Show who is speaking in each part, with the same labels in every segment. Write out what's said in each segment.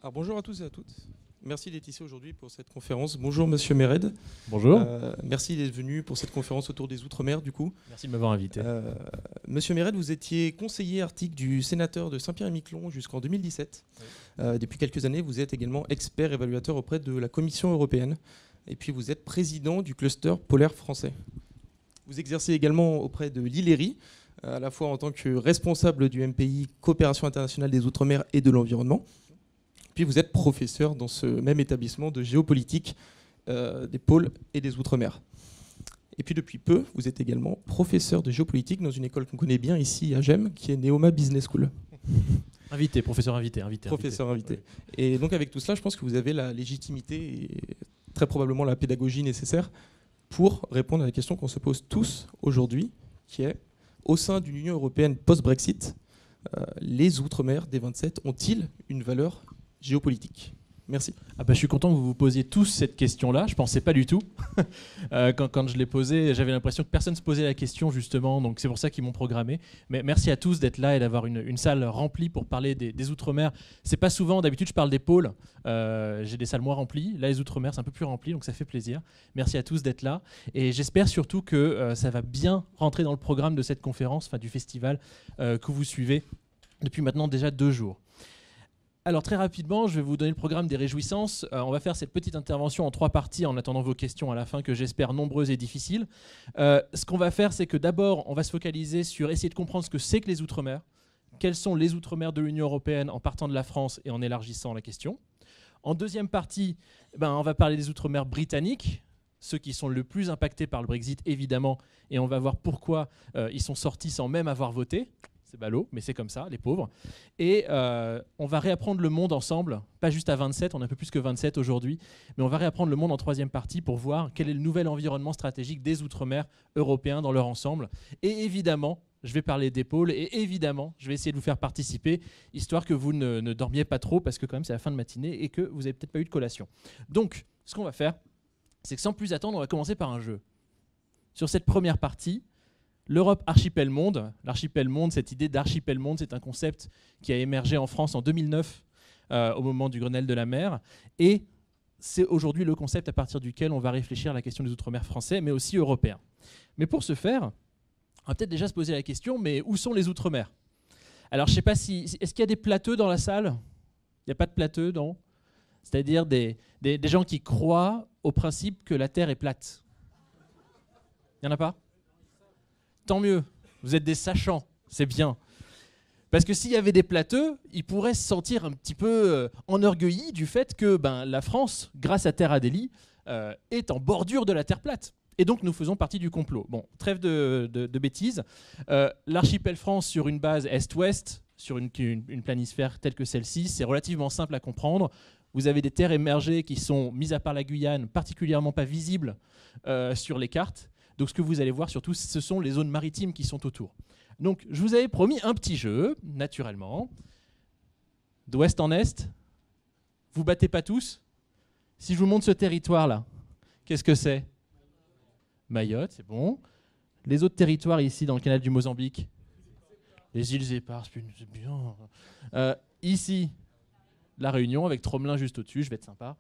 Speaker 1: Alors, bonjour à tous et à toutes. Merci d'être ici aujourd'hui pour cette conférence. Bonjour Monsieur Mered.
Speaker 2: Bonjour.
Speaker 1: Merci d'être venu pour cette conférence autour des Outre-mer du coup.
Speaker 2: Merci de m'avoir invité.
Speaker 1: Monsieur Mered, vous étiez conseiller arctique du sénateur de Saint-Pierre-et-Miquelon jusqu'en 2017. Oui. Depuis quelques années, vous êtes également expert évaluateur auprès de la Commission européenne. Et puis vous êtes président du cluster polaire français. Vous exercez également auprès de l'ILERI, à la fois en tant que responsable du MPI Coopération internationale des Outre-mer et de l'environnement. Puis vous êtes professeur dans ce même établissement de géopolitique des pôles et des Outre-mer. Et puis depuis peu, vous êtes également professeur de géopolitique dans une école qu'on connaît bien ici à Gênes, qui est Neoma Business School.
Speaker 2: Invité, professeur invité.
Speaker 1: Professeur invité.
Speaker 2: Oui.
Speaker 1: Et donc avec tout cela, je pense que vous avez la légitimité et très probablement la pédagogie nécessaire pour répondre à la question qu'on se pose tous aujourd'hui, qui est, au sein d'une Union européenne post-Brexit, les Outre-mer des 27 ont-ils une valeur géopolitique? Merci.
Speaker 2: Je suis content que vous vous posiez tous cette question-là. Je ne pensais pas du tout. Quand je l'ai posée, j'avais l'impression que personne ne se posait la question, justement. Donc c'est pour ça qu'ils m'ont programmé. Mais merci à tous d'être là et d'avoir une salle remplie pour parler des Outre-mer. C'est pas souvent, d'habitude, je parle des pôles. J'ai des salles moins remplies. Là, les Outre-mer, c'est un peu plus rempli, donc ça fait plaisir. Merci à tous d'être là. Et j'espère surtout que ça va bien rentrer dans le programme de cette conférence, enfin du festival que vous suivez depuis maintenant déjà 2 jours. Alors très rapidement, je vais vous donner le programme des réjouissances. On va faire cette petite intervention en 3 parties en attendant vos questions à la fin, que j'espère nombreuses et difficiles. Ce qu'on va faire, c'est que d'abord, on va se focaliser sur essayer de comprendre ce que c'est que les Outre-mer, quels sont les Outre-mer de l'Union européenne en partant de la France et en élargissant la question. En deuxième partie, on va parler des Outre-mer britanniques, ceux qui sont le plus impactés par le Brexit, évidemment, et on va voir pourquoi ils sont sortis sans même avoir voté. C'est ballot, mais c'est comme ça, les pauvres. Et on va réapprendre le monde ensemble, pas juste à 27, on est un peu plus que 27 aujourd'hui, mais on va réapprendre le monde en 3e partie pour voir quel est le nouvel environnement stratégique des Outre-mer européens dans leur ensemble. Et évidemment, je vais parler des pôles, et évidemment, je vais essayer de vous faire participer, histoire que vous ne dormiez pas trop, parce que quand même c'est la fin de matinée et que vous n'avez peut-être pas eu de collation. Donc, ce qu'on va faire, c'est que sans plus attendre, on va commencer par un jeu. Sur cette première partie, l'Europe archipel-monde. L'archipel-monde, cette idée d'archipel-monde, c'est un concept qui a émergé en France en 2009 au moment du Grenelle de la mer. Et c'est aujourd'hui le concept à partir duquel on va réfléchir à la question des Outre-mer français, mais aussi européens. Mais pour ce faire, on va peut-être déjà se poser la question, mais où sont les Outre-mer? Alors, je ne sais pas si... Est-ce qu'il y a des plateaux dans la salle? Il n'y a pas de plateaux, non? C'est-à-dire des gens qui croient au principe que la Terre est plate. Il n'y en a pas? Tant mieux, vous êtes des sachants, c'est bien. Parce que s'il y avait des plateaux, ils pourraient se sentir un petit peu enorgueillis du fait que la France, grâce à Terre Adélie, est en bordure de la Terre plate. Et donc nous faisons partie du complot. Bon, trêve de bêtises. L'archipel France sur une base est-ouest, sur une planisphère telle que celle-ci, c'est relativement simple à comprendre. Vous avez des terres émergées qui sont, mis à part la Guyane, particulièrement pas visibles sur les cartes. Donc ce que vous allez voir surtout, ce sont les zones maritimes qui sont autour. Donc je vous avais promis un petit jeu, naturellement. D'ouest en est, vous battez pas tous. Si je vous montre ce territoire-là, qu'est-ce que c'est? Mayotte, c'est bon. Les autres territoires ici dans le canal du Mozambique, les îles Éparses, c'est bien. Ici, la Réunion avec Tromelin juste au-dessus, je vais être sympa.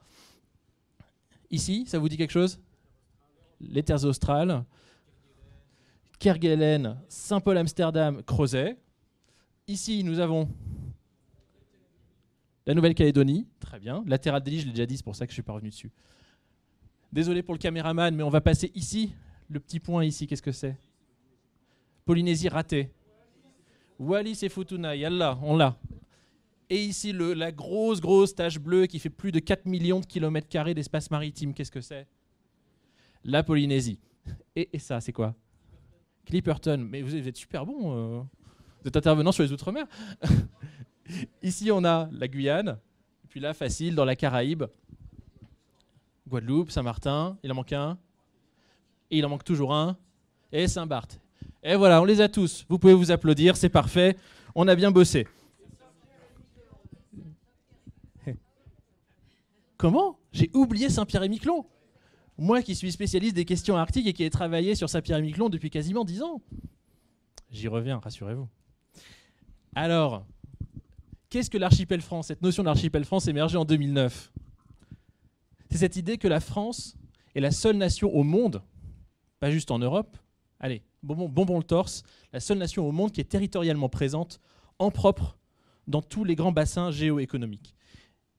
Speaker 2: Ici, ça vous dit quelque chose? Les terres australes, Kerguelen, Saint-Paul-Amsterdam, Crozet. Ici, nous avons la Nouvelle-Calédonie, très bien. La Terre Adélie, je l'ai déjà dit, c'est pour ça que je ne suis pas revenu dessus. Désolé pour le caméraman, mais on va passer ici. Le petit point ici, qu'est-ce que c'est? Polynésie ratée. Wallis et Futuna, yallah, on l'a. Et ici, la grosse tache bleue qui fait plus de 4 millions de kilomètres carrés d'espace maritime, qu'est-ce que c'est? La Polynésie. Et ça, c'est quoi? Clipperton. Mais vous êtes super bon. Vous êtes intervenant sur les Outre-mer. Ici, on a la Guyane. Et puis là, facile, dans la Caraïbe. Guadeloupe, Saint-Martin. Il en manque un. Et il en manque toujours un. Et Saint-Barth. Et voilà, on les a tous. Vous pouvez vous applaudir, c'est parfait. On a bien bossé. Comment? J'ai oublié Saint-Pierre-et-Miquelon. Moi qui suis spécialiste des questions arctiques et qui ai travaillé sur Saint-Pierre-et-Miquelon depuis quasiment 10 ans. J'y reviens, rassurez-vous. Alors, Qu'est-ce que l'archipel France? Cette notion d'archipel France émergée en 2009. C'est cette idée que la France est la seule nation au monde, pas juste en Europe, allez, bonbon le torse, la seule nation au monde qui est territorialement présente en propre dans tous les grands bassins géoéconomiques.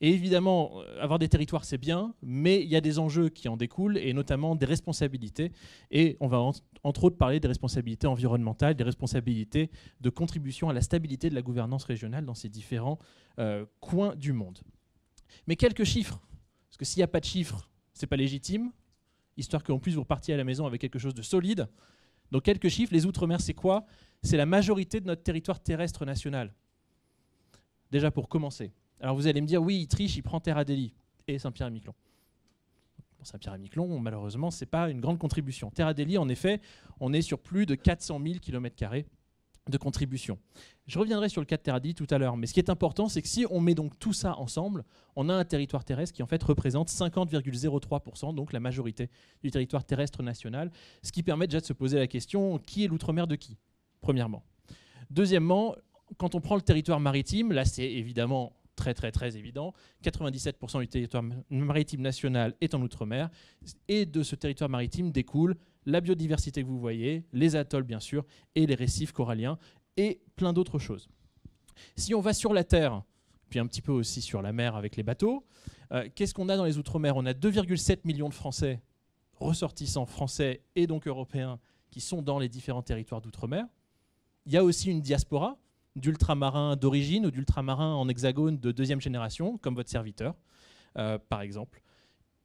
Speaker 2: Et évidemment, avoir des territoires, c'est bien, mais il y a des enjeux qui en découlent, et notamment des responsabilités. Et on va entre autres parler des responsabilités environnementales, des responsabilités de contribution à la stabilité de la gouvernance régionale dans ces différents coins du monde. Mais quelques chiffres, parce que s'il n'y a pas de chiffres, ce n'est pas légitime, histoire qu'en plus vous repartiez à la maison avec quelque chose de solide. Donc quelques chiffres, les Outre-mer, c'est quoi? C'est la majorité de notre territoire terrestre national. Déjà pour commencer. Alors vous allez me dire, oui, il triche, il prend Terre-Adélie et Saint-Pierre-et-Miquelon. Bon, Saint-Pierre-et-Miquelon, malheureusement, ce n'est pas une grande contribution. Terre-Adélie, en effet, on est sur plus de 400 000 km² de contribution. Je reviendrai sur le cas de Terre-Adélie tout à l'heure, mais ce qui est important, c'est que si on met donc tout ça ensemble, on a un territoire terrestre qui en fait représente 50,03%, donc la majorité du territoire terrestre national, ce qui permet déjà de se poser la question, qui est l'outre-mer de qui, premièrement. Deuxièmement, quand on prend le territoire maritime, là c'est évidemment très évident, 97% du territoire maritime national est en outre-mer, et de ce territoire maritime découle la biodiversité que vous voyez, les atolls bien sûr, et les récifs coralliens, et plein d'autres choses. Si on va sur la terre, puis un petit peu aussi sur la mer avec les bateaux, qu'est-ce qu'on a dans les outre-mer? On a 2,7 millions de Français, ressortissants français et donc européens, qui sont dans les différents territoires d'outre-mer. Il y a aussi une diaspora d'ultramarins d'origine ou d'ultramarins en hexagone de deuxième génération, comme votre serviteur, par exemple,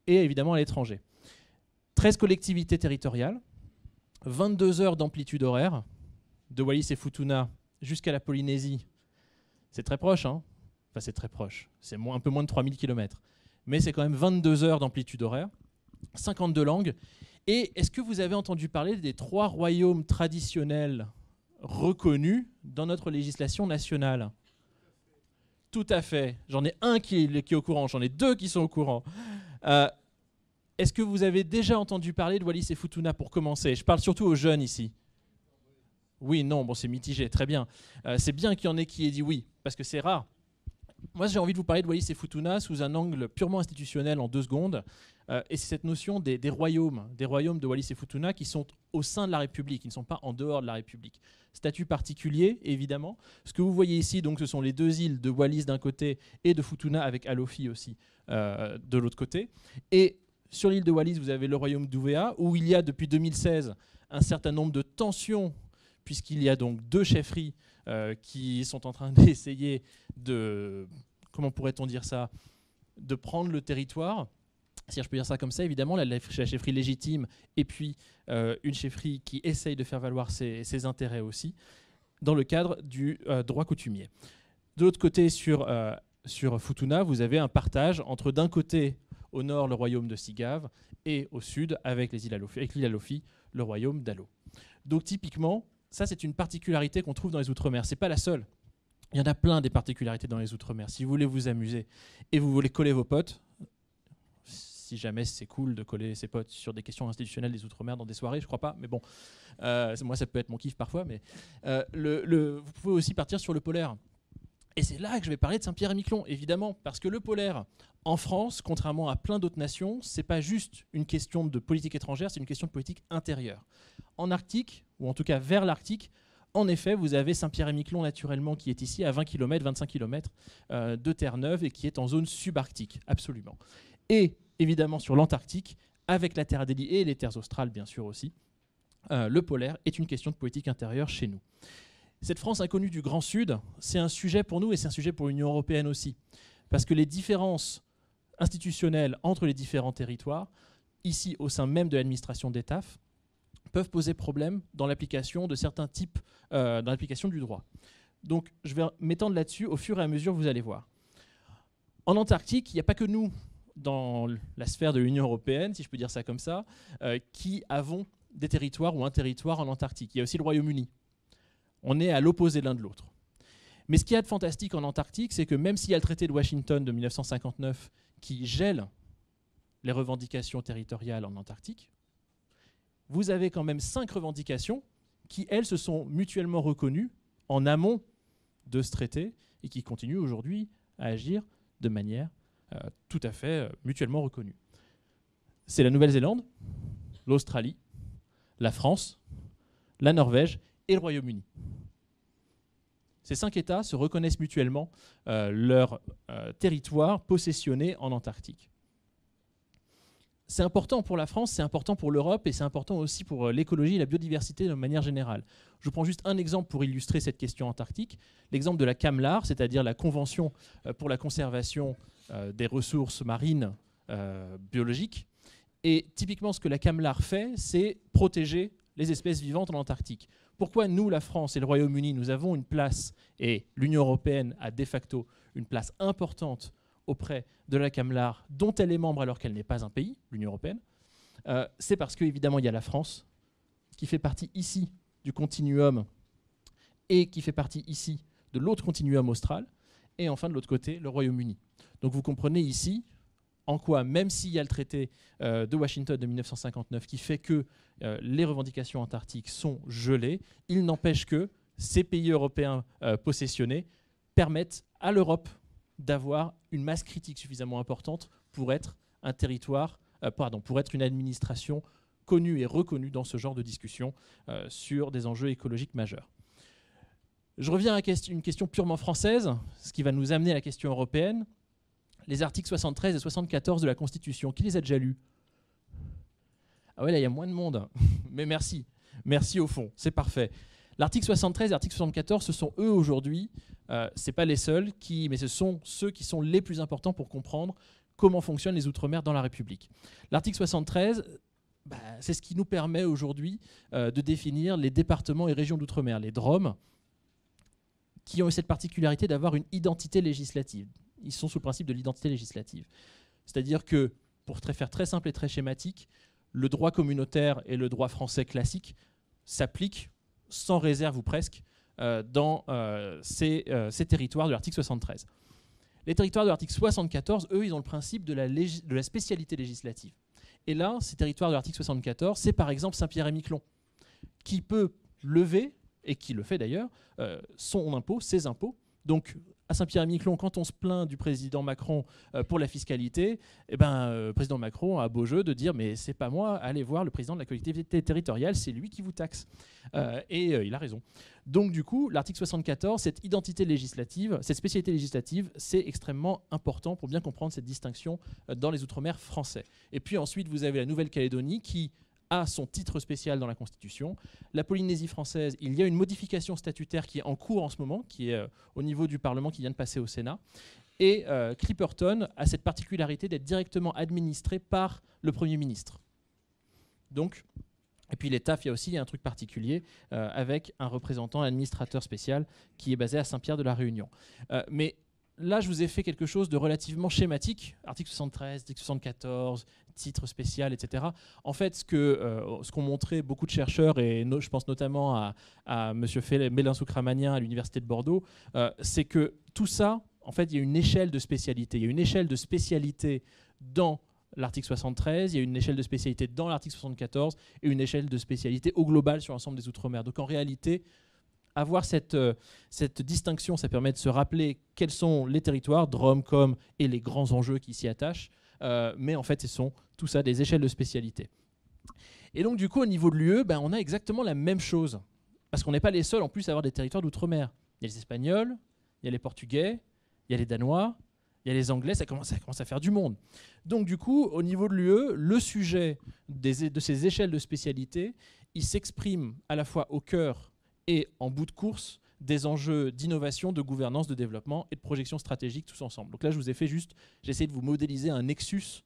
Speaker 2: et évidemment à l'étranger. 13 collectivités territoriales, 22 heures d'amplitude horaire, de Wallis et Futuna jusqu'à la Polynésie. C'est très proche, hein? Enfin, c'est très proche. C'est un peu moins de 3000 km. Mais c'est quand même 22 heures d'amplitude horaire, 52 langues. Et est-ce que vous avez entendu parler des 3 royaumes traditionnels reconnus dans notre législation nationale? Tout à fait. J'en ai un qui est au courant, j'en ai 2 qui sont au courant. Est-ce que vous avez déjà entendu parler de Wallis et Futuna pour commencer? Je parle surtout aux jeunes ici. Oui, non, bon, c'est mitigé, très bien. C'est bien qu'il y en ait qui aient dit oui, parce que c'est rare. Moi, j'ai envie de vous parler de Wallis et Futuna sous un angle purement institutionnel en 2 secondes. Et c'est cette notion des royaumes de Wallis et Futuna qui sont au sein de la République, qui ne sont pas en dehors de la République. Statut particulier, évidemment. Ce que vous voyez ici, donc, ce sont les 2 îles de Wallis d'un côté et de Futuna avec Alofi aussi de l'autre côté. Et sur l'île de Wallis, vous avez le royaume d'Ouvéa, où il y a depuis 2016 un certain nombre de tensions, puisqu'il y a donc 2 chefferies qui sont en train d'essayer de, comment pourrait-on dire ça, de prendre le territoire. Si je peux dire ça comme ça, évidemment, la chefferie légitime et puis une chefferie qui essaye de faire valoir ses intérêts aussi, dans le cadre du droit coutumier. De l'autre côté, sur Futuna, vous avez un partage entre d'un côté, au nord, le royaume de Sigave, et au sud, avec l'île Alofi, le royaume d'Alo. Donc typiquement, ça c'est une particularité qu'on trouve dans les Outre-mer. Ce n'est pas la seule. Il y en a plein des particularités dans les Outre-mer. Si vous voulez vous amuser et vous voulez coller vos potes, si jamais c'est cool de coller ses potes sur des questions institutionnelles des Outre-mer dans des soirées, je crois pas, mais bon, moi ça peut être mon kiff parfois, mais vous pouvez aussi partir sur le polaire. Et c'est là que je vais parler de Saint-Pierre-et-Miquelon, évidemment, parce que le polaire, en France, contrairement à plein d'autres nations, c'est pas juste une question de politique étrangère, c'est une question de politique intérieure. En Arctique, ou en tout cas vers l'Arctique, en effet, vous avez Saint-Pierre-et-Miquelon naturellement qui est ici à 20 km, 25 km de Terre-Neuve et qui est en zone subarctique, absolument. Et évidemment sur l'Antarctique, avec la Terre-Adélie et les terres australes bien sûr aussi, le polaire est une question de politique intérieure chez nous. Cette France inconnue du Grand Sud, c'est un sujet pour nous et c'est un sujet pour l'Union européenne aussi. Parce que les différences institutionnelles entre les différents territoires, ici au sein même de l'administration d'ETAF, peuvent poser problème dans l'application de certains types, dans l'application du droit. Donc je vais m'étendre là-dessus au fur et à mesure, vous allez voir. En Antarctique, il n'y a pas que nous, dans la sphère de l'Union européenne, si je peux dire ça comme ça, qui avons des territoires ou un territoire en Antarctique. Il y a aussi le Royaume-Uni. On est à l'opposé l'un de l'autre. Mais ce qu'il y a de fantastique en Antarctique, c'est que même s'il y a le traité de Washington de 1959 qui gèle les revendications territoriales en Antarctique, vous avez quand même 5 revendications qui, elles, se sont mutuellement reconnues en amont de ce traité et qui continuent aujourd'hui à agir de manière tout à fait mutuellement reconnue. C'est la Nouvelle-Zélande, l'Australie, la France, la Norvège et le Royaume-Uni. Ces 5 États se reconnaissent mutuellement leur territoire possessionné en Antarctique. C'est important pour la France, c'est important pour l'Europe et c'est important aussi pour l'écologie et la biodiversité de manière générale. Je prends juste un exemple pour illustrer cette question antarctique, l'exemple de la CAMLAR, c'est-à-dire la Convention pour la conservation des ressources marines biologiques. Et typiquement, ce que la CAMLAR fait, c'est protéger les espèces vivantes en Antarctique. Pourquoi nous, la France et le Royaume-Uni, nous avons une place, et l'Union européenne a de facto une place importante auprès de la CAMLAR, dont elle est membre alors qu'elle n'est pas un pays, l'Union européenne, c'est parce qu'évidemment, il y a la France, qui fait partie ici du continuum et qui fait partie ici de l'autre continuum austral, et enfin de l'autre côté, le Royaume-Uni. Donc vous comprenez ici en quoi, même s'il y a le traité de Washington de 1959 qui fait que les revendications antarctiques sont gelées, il n'empêche que ces pays européens possessionnés permettent à l'Europe d'avoir une masse critique suffisamment importante pour être un territoire, pour être une administration connue et reconnue dans ce genre de discussion sur des enjeux écologiques majeurs. Je reviens à une question purement française, ce qui va nous amener à la question européenne. Les articles 73 et 74 de la Constitution, qui les a déjà lus? Ah ouais, là, il y a moins de monde. Mais merci. Merci au fond, c'est parfait. L'article 73 et l'article 74, ce sont eux aujourd'hui, ce n'est pas les seuls, mais ce sont ceux qui sont les plus importants pour comprendre comment fonctionnent les Outre-mer dans la République. L'article 73, c'est ce qui nous permet aujourd'hui de définir les départements et régions d'Outre-mer, les DROM, qui ont cette particularité d'avoir une identité législative. Ils sont sous le principe de l'identité législative. C'est-à-dire que, pour faire très simple et très schématique, le droit communautaire et le droit français classique s'appliquent sans réserve ou presque dans ces territoires de l'article 73. Les territoires de l'article 74, eux, ils ont le principe de la spécialité législative. Et là, ces territoires de l'article 74, c'est par exemple Saint-Pierre-et-Miquelon, qui peut lever, et qui le fait d'ailleurs, son impôt, ses impôts. Donc, à Saint-Pierre-et-Miquelon, quand on se plaint du président Macron pour la fiscalité, le président Macron a beau jeu de dire « mais c'est pas moi, allez voir le président de la collectivité territoriale, c'est lui qui vous taxe ». Il a raison. Donc du coup, l'article 74, cette identité législative, cette spécialité législative, c'est extrêmement important pour bien comprendre cette distinction dans les Outre-mer français. Et puis ensuite, vous avez la Nouvelle-Calédonie qui a son titre spécial dans la Constitution. La Polynésie française, il y a une modification statutaire qui est en cours en ce moment, qui est au niveau du Parlement, qui vient de passer au Sénat. Et Clipperton a cette particularité d'être directement administré par le Premier ministre. Donc, et puis l'État, il y a aussi un truc particulier avec un représentant, un administrateur spécial qui est basé à Saint-Pierre-de-la-Réunion. Mais là, je vous ai fait quelque chose de relativement schématique, article 73, article 74, titre spécial, etc. En fait, ce qu'ont montré beaucoup de chercheurs, et je pense notamment à M. Mélin Soukramanian à l'Université de Bordeaux, c'est que tout ça, en fait, il y a une échelle de spécialité. Il y a une échelle de spécialité dans l'article 73, il y a une échelle de spécialité dans l'article 74 et une échelle de spécialité au global sur l'ensemble des Outre-mer. Donc en réalité, avoir cette distinction, ça permet de se rappeler quels sont les territoires, DROM, COM et les grands enjeux qui s'y attachent. Mais en fait, ce sont tout ça des échelles de spécialité. Et donc, du coup, au niveau de l'UE, on a exactement la même chose. Parce qu'on n'est pas les seuls, en plus, à avoir des territoires d'outre-mer. Il y a les Espagnols, il y a les Portugais, il y a les Danois, il y a les Anglais, ça commence à faire du monde. Donc, du coup, au niveau de l'UE, le sujet de ces échelles de spécialité, il s'exprime à la fois au cœur et en bout de course des enjeux d'innovation, de gouvernance, de développement et de projection stratégique tous ensemble. Donc là, je vous ai fait j'ai essayé de vous modéliser un nexus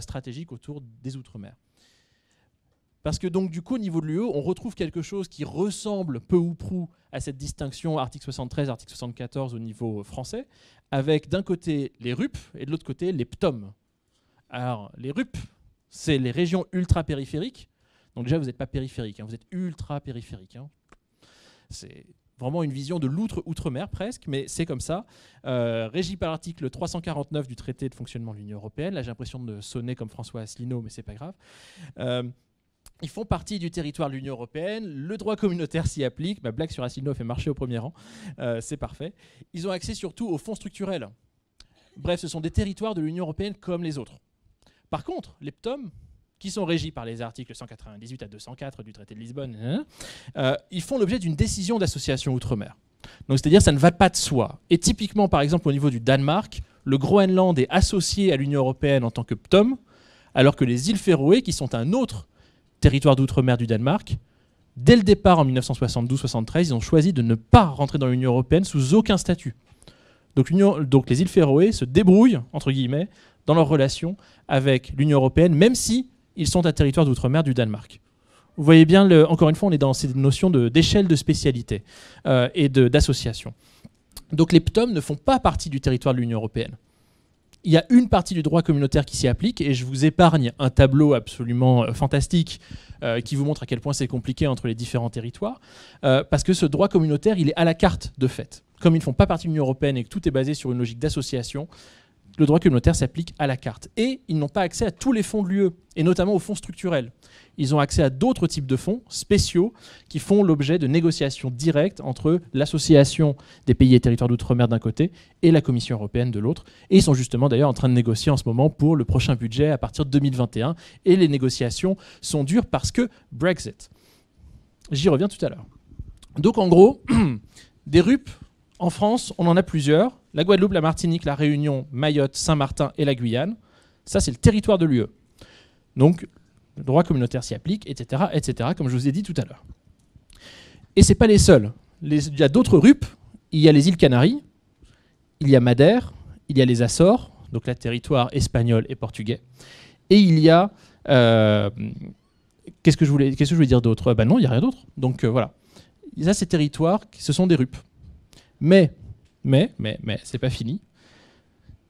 Speaker 2: stratégique autour des Outre-mer. Parce que donc du coup, au niveau de l'UE, on retrouve quelque chose qui ressemble peu ou prou à cette distinction article 73, article 74 au niveau français, avec d'un côté les RUP et de l'autre côté les PTOM. Alors, les RUP, c'est les régions ultra-périphériques. Donc déjà, vous n'êtes pas périphérique, vous êtes ultra-périphérique. C'est vraiment une vision de l'outre-mer presque, mais c'est comme ça. Régi par l'article 349 du traité de fonctionnement de l'Union européenne. Là, j'ai l'impression de sonner comme François Asselineau, mais c'est pas grave. Ils font partie du territoire de l'Union européenne, le droit communautaire s'y applique, ma blague sur Asselineau fait marcher au premier rang, c'est parfait. Ils ont accès surtout aux fonds structurels. Bref, ce sont des territoires de l'Union européenne comme les autres. Par contre, les PTOM, qui sont régis par les articles 198 à 204 du traité de Lisbonne, ils font l'objet d'une décision d'association outre-mer. Donc c'est-à-dire ça ne va pas de soi. Et typiquement, par exemple, au niveau du Danemark, le Groenland est associé à l'Union européenne en tant que PTOM, alors que les îles Féroé, qui sont un autre territoire d'outre-mer du Danemark, dès le départ en 1972-73, ils ont choisi de ne pas rentrer dans l'Union européenne sous aucun statut. Donc les îles Féroé se débrouillent, entre guillemets, dans leur relation avec l'Union européenne, même si ils sont un territoire d'outre-mer du Danemark. Vous voyez bien, encore une fois, on est dans ces notions d'échelle de spécialité et d'association. Donc les PTOM ne font pas partie du territoire de l'Union européenne. Il y a une partie du droit communautaire qui s'y applique, et je vous épargne un tableau absolument fantastique qui vous montre à quel point c'est compliqué entre les différents territoires, parce que ce droit communautaire, il est à la carte de fait. Comme ils ne font pas partie de l'Union européenne et que tout est basé sur une logique d'association, le droit communautaire s'applique à la carte. Et ils n'ont pas accès à tous les fonds de l'UE, et notamment aux fonds structurels. Ils ont accès à d'autres types de fonds spéciaux qui font l'objet de négociations directes entre l'association des pays et territoires d'outre-mer d'un côté et la Commission européenne de l'autre. Et ils sont justement d'ailleurs en train de négocier en ce moment pour le prochain budget à partir de 2021. Et les négociations sont dures parce que Brexit. J'y reviens tout à l'heure. Donc en gros, des RUP, en France, on en a plusieurs. La Guadeloupe, la Martinique, la Réunion, Mayotte, Saint-Martin et la Guyane. Ça, c'est le territoire de l'UE. Donc, le droit communautaire s'y applique, etc., etc., comme je vous ai dit tout à l'heure. Et ce n'est pas les seuls. Il y a d'autres RUP. Il y a les îles Canaries, il y a Madère, il y a les Açores, donc là, territoire espagnol et portugais. Et il y a... qu'est-ce que je voulais dire d'autre ? Non, il n'y a rien d'autre. Donc voilà. Ça, ces territoires, ce sont des RUP. Mais, c'est pas fini.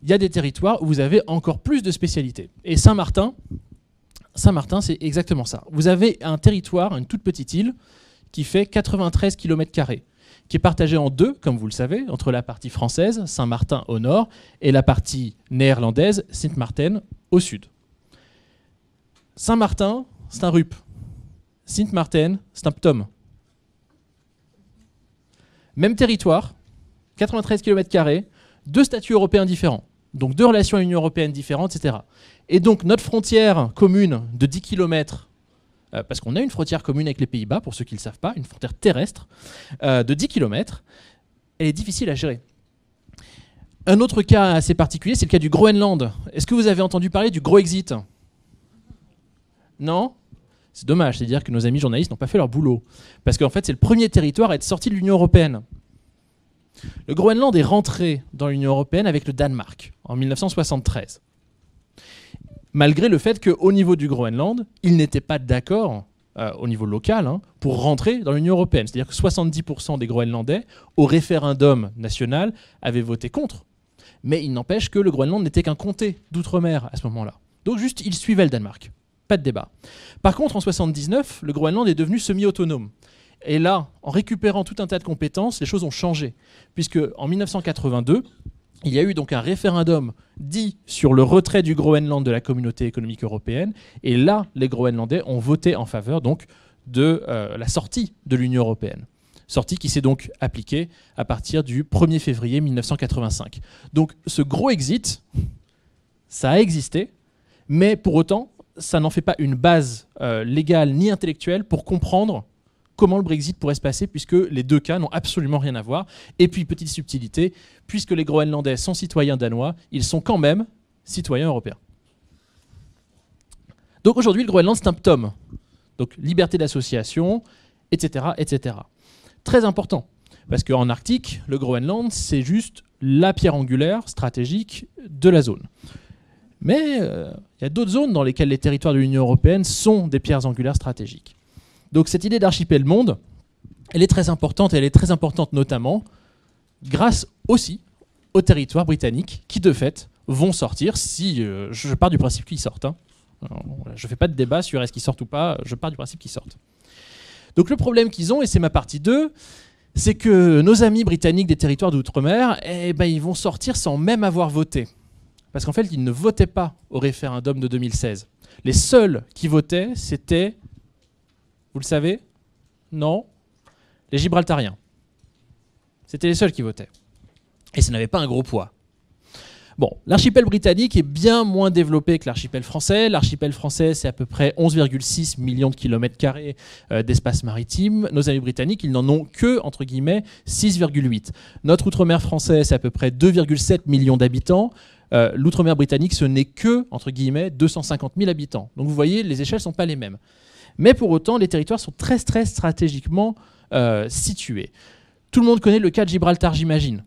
Speaker 2: Il y a des territoires où vous avez encore plus de spécialités. Et Saint-Martin, c'est exactement ça. Vous avez un territoire, une toute petite île, qui fait 93 km², qui est partagée en deux, comme vous le savez, entre la partie française, Saint-Martin au nord, et la partie néerlandaise, Sint Maarten, au sud. Saint-Martin, c'est un RUP. Sint Maarten, c'est un PTOM. Même territoire, 93 km², deux statuts européens différents, donc deux relations à l'Union européenne différentes, etc. Et donc notre frontière commune de 10 km, parce qu'on a une frontière commune avec les Pays-Bas, pour ceux qui ne le savent pas, une frontière terrestre de 10 km, elle est difficile à gérer. Un autre cas assez particulier, c'est le cas du Groenland. Est-ce que vous avez entendu parler du Groexit ? Non ? C'est dommage, c'est-à-dire que nos amis journalistes n'ont pas fait leur boulot. Parce qu'en fait, c'est le premier territoire à être sorti de l'Union européenne. Le Groenland est rentré dans l'Union européenne avec le Danemark en 1973. Malgré le fait qu'au niveau du Groenland, ils n'étaient pas d'accord, au niveau local, pour rentrer dans l'Union européenne. C'est-à-dire que 70% des Groenlandais, au référendum national, avaient voté contre. Mais il n'empêche que le Groenland n'était qu'un comté d'outre-mer à ce moment-là. Donc juste, ils suivaient le Danemark. Pas de débat. Par contre, en 1979, le Groenland est devenu semi-autonome. Et là, en récupérant tout un tas de compétences, les choses ont changé. Puisque en 1982, il y a eu donc un référendum dit sur le retrait du Groenland de la communauté économique européenne. Et là, les Groenlandais ont voté en faveur donc de la sortie de l'Union européenne. Sortie qui s'est donc appliquée à partir du 1er février 1985. Donc ce Groexit, ça a existé, mais pour autant, ça n'en fait pas une base légale ni intellectuelle pour comprendre comment le Brexit pourrait se passer, puisque les deux cas n'ont absolument rien à voir. Et puis, petite subtilité, puisque les Groenlandais sont citoyens danois, ils sont quand même citoyens européens. Donc aujourd'hui, le Groenland, c'est un PTOM. Donc liberté d'association, etc., etc. Très important, parce qu'en Arctique, le Groenland, c'est juste la pierre angulaire stratégique de la zone. Mais il y a d'autres zones dans lesquelles les territoires de l'Union européenne sont des pierres angulaires stratégiques. Donc cette idée d'archipel monde, elle est très importante, et elle est très importante notamment grâce aussi aux territoires britanniques qui, de fait, vont sortir si je pars du principe qu'ils sortent. Alors, je ne fais pas de débat sur est-ce qu'ils sortent ou pas, je pars du principe qu'ils sortent. Donc le problème qu'ils ont, et c'est ma partie 2, c'est que nos amis britanniques des territoires d'outre-mer, ils vont sortir sans même avoir voté. Parce qu'en fait, ils ne votaient pas au référendum de 2016. Les seuls qui votaient, c'était Vous le savez? Non? Les Gibraltariens. C'était les seuls qui votaient. Et ça n'avait pas un gros poids. Bon, l'archipel britannique est bien moins développé que l'archipel français. L'archipel français, c'est à peu près 11,6 millions de kilomètres carrés d'espace maritime. Nos amis britanniques, ils n'en ont que, entre guillemets, 6,8. Notre outre-mer français, c'est à peu près 2,7 millions d'habitants. L'outre-mer britannique, ce n'est que, entre guillemets, 250 000 habitants. Donc vous voyez, les échelles ne sont pas les mêmes. Mais pour autant, les territoires sont très, très stratégiquement situés. Tout le monde connaît le cas de Gibraltar, j'imagine.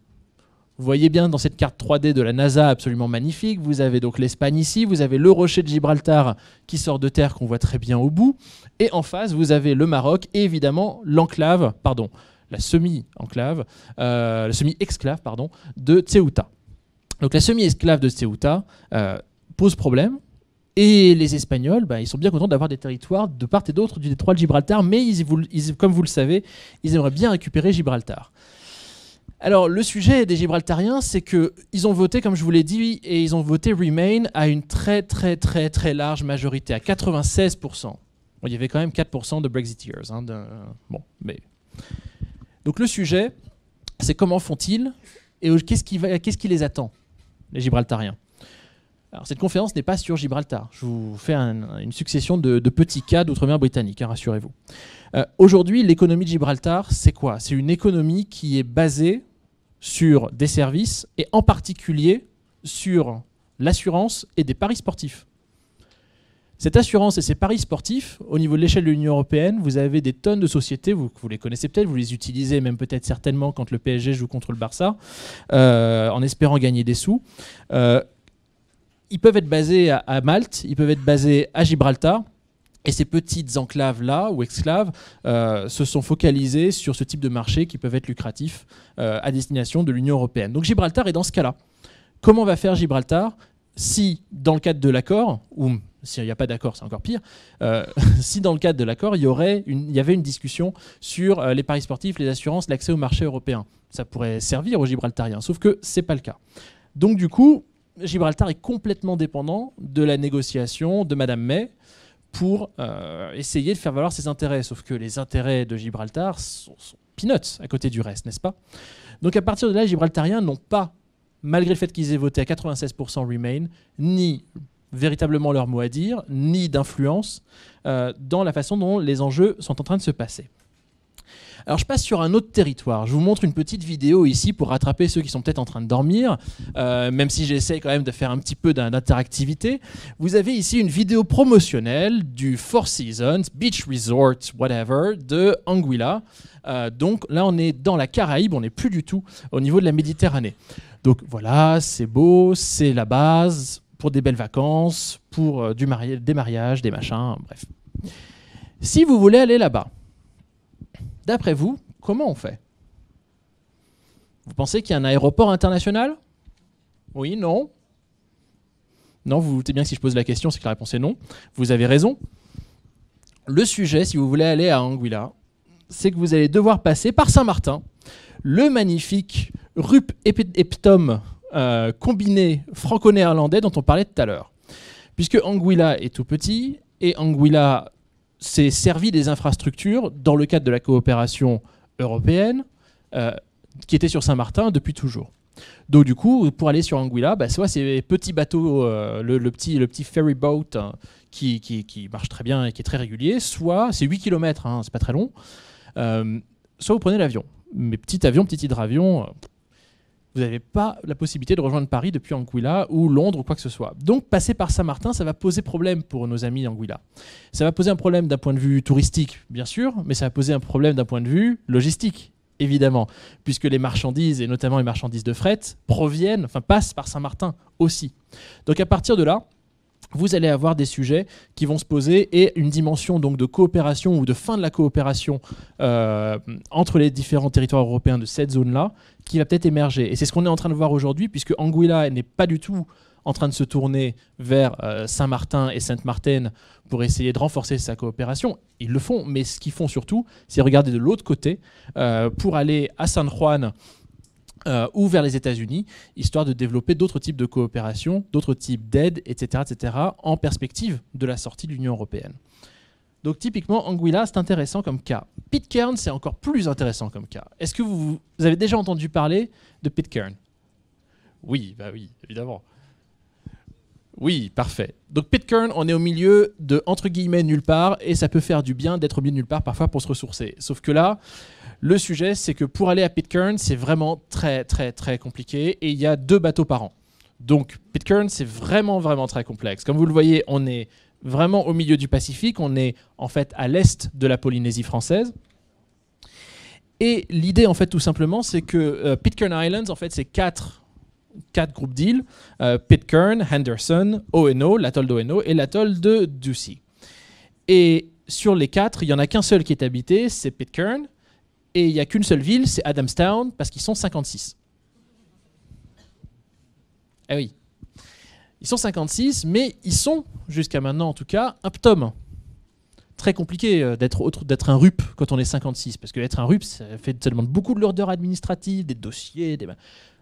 Speaker 2: Vous voyez bien dans cette carte 3D de la NASA absolument magnifique, vous avez donc l'Espagne ici, vous avez le rocher de Gibraltar qui sort de terre qu'on voit très bien au bout, et en face vous avez le Maroc et évidemment l'enclave, pardon, la semi-enclave, la semi-exclave pardon, de Ceuta. Donc la semi-exclave de Ceuta pose problème, et les Espagnols, ils sont bien contents d'avoir des territoires de part et d'autre du détroit de Gibraltar, mais comme vous le savez, ils aimeraient bien récupérer Gibraltar. Alors, le sujet des Gibraltariens, c'est qu'ils ont voté, comme je vous l'ai dit, et ils ont voté Remain à une très, très, très, très large majorité, à 96%. Bon, il y avait quand même 4% de Brexiteers. Donc, le sujet, c'est comment font-ils et qu'est-ce qui les attend, les Gibraltariens. Alors, cette conférence n'est pas sur Gibraltar. Je vous fais une succession de petits cas d'outre-mer britannique, rassurez-vous. Aujourd'hui, l'économie de Gibraltar, c'est quoi? C'est une économie qui est basée sur des services et en particulier sur l'assurance et des paris sportifs. Cette assurance et ces paris sportifs, au niveau de l'échelle de l'Union européenne, vous avez des tonnes de sociétés, vous les connaissez peut-être, vous les utilisez même peut-être certainement quand le PSG joue contre le Barça, en espérant gagner des sous. Ils peuvent être basés à Malte, ils peuvent être basés à Gibraltar. Et ces petites enclaves-là, ou exclaves, se sont focalisées sur ce type de marché qui peuvent être lucratifs à destination de l'Union européenne. Donc Gibraltar est dans ce cas-là. Comment va faire Gibraltar si, dans le cadre de l'accord, ou s'il n'y a pas d'accord, c'est encore pire, si dans le cadre de l'accord, il y avait une discussion sur les paris sportifs, les assurances, l'accès au marché européen. Ça pourrait servir aux Gibraltariens, sauf que ce n'est pas le cas. Donc du coup, Gibraltar est complètement dépendant de la négociation de Madame May, pour essayer de faire valoir ses intérêts. Sauf que les intérêts de Gibraltar sont peanuts à côté du reste, n'est-ce pas? Donc à partir de là, les Gibraltariens n'ont pas, malgré le fait qu'ils aient voté à 96% Remain, ni véritablement leur mot à dire, ni d'influence dans la façon dont les enjeux sont en train de se passer. Alors je passe sur un autre territoire. Je vous montre une petite vidéo ici pour rattraper ceux qui sont peut-être en train de dormir, même si j'essaie quand même de faire un petit peu d'interactivité. Vous avez ici une vidéo promotionnelle du Four Seasons, Beach Resort, whatever, de Anguilla. Donc là, on est dans la Caraïbe, on n'est plus du tout au niveau de la Méditerranée. Donc voilà, c'est beau, c'est la base pour des belles vacances, pour des mariages, des machins, bref. Si vous voulez aller là-bas, d'après vous, comment on fait? Vous pensez qu'il y a un aéroport international? Oui, non? Non, vous vous doutez bien que si je pose la question, c'est que la réponse est non. Vous avez raison. Le sujet, si vous voulez aller à Anguilla, c'est que vous allez devoir passer par Saint-Martin, le magnifique Rup Eptom combiné franco-néerlandais dont on parlait tout à l'heure. Puisque Anguilla est tout petit, et Anguilla s'est servi des infrastructures dans le cadre de la coopération européenne qui était sur Saint-Martin depuis toujours. Donc du coup, pour aller sur Anguilla, soit ces petits bateaux, le petit ferry boat qui marche très bien et qui est très régulier, soit c'est 8 km, c'est pas très long, soit vous prenez l'avion. Mais petit avion, petit hydravion, vous n'avez pas la possibilité de rejoindre Paris depuis Anguilla ou Londres ou quoi que ce soit. Donc passer par Saint-Martin, ça va poser problème pour nos amis d'Anguilla. Ça va poser un problème d'un point de vue touristique, bien sûr, mais ça va poser un problème d'un point de vue logistique, évidemment, puisque les marchandises, et notamment les marchandises de fret, passent par Saint-Martin aussi. Donc à partir de là, vous allez avoir des sujets qui vont se poser et une dimension donc de coopération ou de fin de la coopération entre les différents territoires européens de cette zone-là qui va peut-être émerger. Et c'est ce qu'on est en train de voir aujourd'hui, puisque Anguilla n'est pas du tout en train de se tourner vers Saint-Martin et Sainte-Martine pour essayer de renforcer sa coopération. Ils le font, mais ce qu'ils font surtout, c'est regarder de l'autre côté pour aller à San Juan ou vers les États-Unis, histoire de développer d'autres types de coopération, d'autres types d'aides, etc., en perspective de la sortie de l'Union européenne. Donc typiquement, Anguilla, c'est intéressant comme cas. Pitcairn, c'est encore plus intéressant comme cas. Est-ce que vous avez déjà entendu parler de Pitcairn? Oui, bah oui, évidemment. Oui, parfait. Donc Pitcairn, on est au milieu de, entre guillemets, nulle part, et ça peut faire du bien d'être au milieu de nulle part parfois pour se ressourcer. Sauf que là, le sujet, c'est que pour aller à Pitcairn, c'est vraiment très, très, très compliqué, et il y a 2 bateaux par an. Donc Pitcairn, c'est vraiment, vraiment très complexe. Comme vous le voyez, on est vraiment au milieu du Pacifique, on est en fait à l'est de la Polynésie française. Et l'idée, en fait, tout simplement, c'est que Pitcairn Islands, en fait, c'est 4 groupes d'îles, Pitcairn, Henderson, Oeno, l'atoll d'Oeno et l'atoll de Ducie. Et sur les 4, il n'y en a qu'un seul qui est habité, c'est Pitcairn, et il n'y a qu'une seule ville, c'est Adamstown, parce qu'ils sont 56. Eh oui. Ils sont 56, mais ils sont, jusqu'à maintenant en tout cas, un ptom. Très compliqué d'être un RUP quand on est 56, parce que être un RUP, ça demande beaucoup de lourdeur administrative, des dossiers.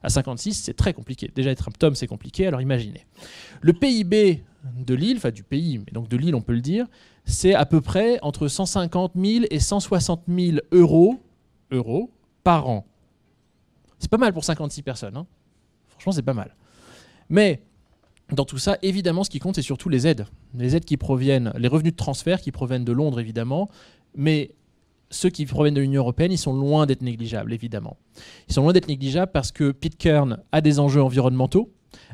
Speaker 2: À 56, c'est très compliqué. Déjà, être un ptom, c'est compliqué, alors imaginez. Le PIB de l'île, enfin du pays, mais donc de l'île, on peut le dire, c'est à peu près entre 150 000 et 160 000 euros par an. C'est pas mal pour 56 personnes. Hein. Franchement, c'est pas mal. Mais dans tout ça, évidemment, ce qui compte, c'est surtout les aides. Les aides qui proviennent, les revenus de transfert qui proviennent de Londres, évidemment, mais ceux qui proviennent de l'Union européenne, ils sont loin d'être négligeables, évidemment. Ils sont loin d'être négligeables parce que Pitcairn a des enjeux environnementaux,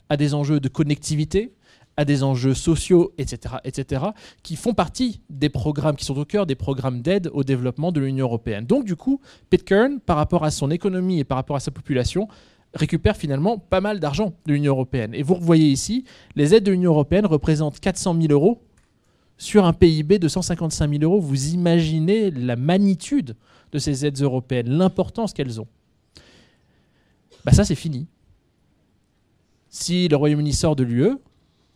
Speaker 2: a des enjeux de connectivité, a des enjeux sociaux, etc., qui font partie des programmes, qui sont au cœur des programmes d'aide au développement de l'Union européenne. Donc, du coup, Pitcairn, par rapport à son économie et par rapport à sa population, récupère finalement pas mal d'argent de l'Union européenne. Et vous voyez ici, les aides de l'Union européenne représentent 400 000 euros sur un PIB de 155 000 euros. Vous imaginez la magnitude de ces aides européennes, l'importance qu'elles ont. Bah ça, c'est fini. Si le Royaume-Uni sort de l'UE,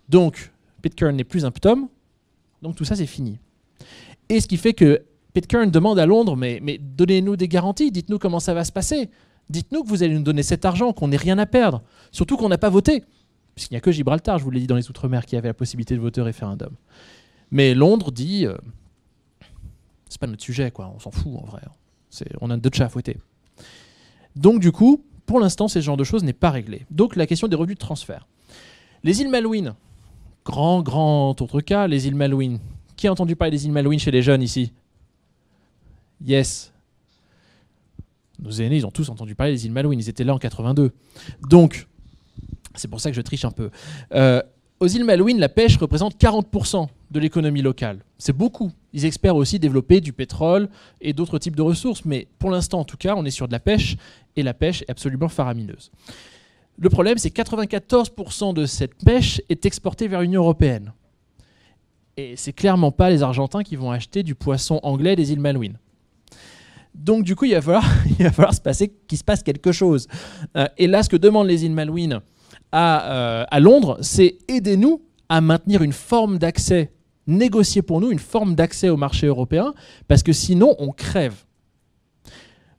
Speaker 2: donc Pitcairn n'est plus un ptom, donc tout ça, c'est fini. Et ce qui fait que Pitcairn demande à Londres, mais donnez-nous des garanties, dites-nous comment ça va se passer. Dites-nous que vous allez nous donner cet argent, qu'on n'ait rien à perdre. Surtout qu'on n'a pas voté. Puisqu'il n'y a que Gibraltar, je vous l'ai dit, dans les Outre-mer, qui avait la possibilité de voter au référendum. Mais Londres dit c'est pas notre sujet, quoi. On s'en fout, en vrai. On a d'autres chats à fouetter. Donc, du coup, pour l'instant, ce genre de choses n'est pas réglé. Donc, la question des revenus de transfert. Les îles Malouines, grand autre cas, les îles Malouines. Qui a entendu parler des îles Malouines chez les jeunes ici? Yes. Nos aînés, ils ont tous entendu parler des îles Malouines. Ils étaient là en 82. Donc, c'est pour ça que je triche un peu. Aux îles Malouines, la pêche représente 40% de l'économie locale. C'est beaucoup. Ils espèrent aussi développer du pétrole et d'autres types de ressources. Mais pour l'instant, en tout cas, on est sur de la pêche. Et la pêche est absolument faramineuse. Le problème, c'est que 94% de cette pêche est exportée vers l'Union européenne. Et c'est clairement pas les Argentins qui vont acheter du poisson anglais des îles Malouines. Donc du coup, il va falloir qu'il se passe quelque chose. Et là, ce que demandent les îles Malouines à Londres, c'est aidez-nous à maintenir une forme d'accès, négocier pour nous une forme d'accès au marché européen, parce que sinon, on crève.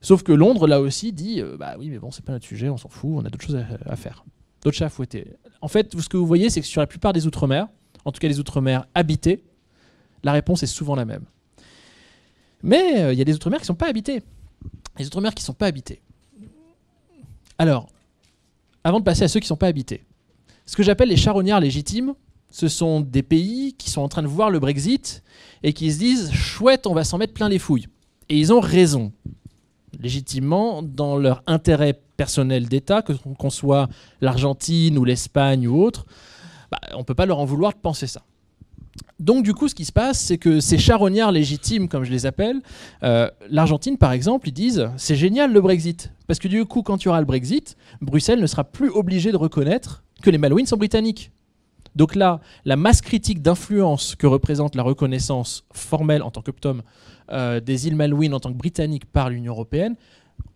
Speaker 2: Sauf que Londres, là aussi, dit bah oui, mais bon, c'est pas notre sujet, on s'en fout, on a d'autres choses à faire. D'autres chats à fouetter. En fait, ce que vous voyez, c'est que sur la plupart des Outre-mer, en tout cas les Outre-mer habités, la réponse est souvent la même. Mais il y a des Outre-mer qui ne sont pas habités. Les Outre-mer qui ne sont pas habités. Alors, avant de passer à ceux qui ne sont pas habités, ce que j'appelle les charognards légitimes, ce sont des pays qui sont en train de voir le Brexit et qui se disent « chouette, on va s'en mettre plein les fouilles ». Et ils ont raison, légitimement, dans leur intérêt personnel d'État, qu'on soit l'Argentine ou l'Espagne ou autre, on ne peut pas leur en vouloir de penser ça. Donc du coup, ce qui se passe, c'est que ces charognards légitimes, comme je les appelle, l'Argentine par exemple, ils disent « c'est génial le Brexit ». Parce que du coup, quand il y aura le Brexit, Bruxelles ne sera plus obligée de reconnaître que les Malouines sont britanniques. Donc là, la masse critique d'influence que représente la reconnaissance formelle en tant que ptom des îles Malouines en tant que britanniques par l'Union européenne,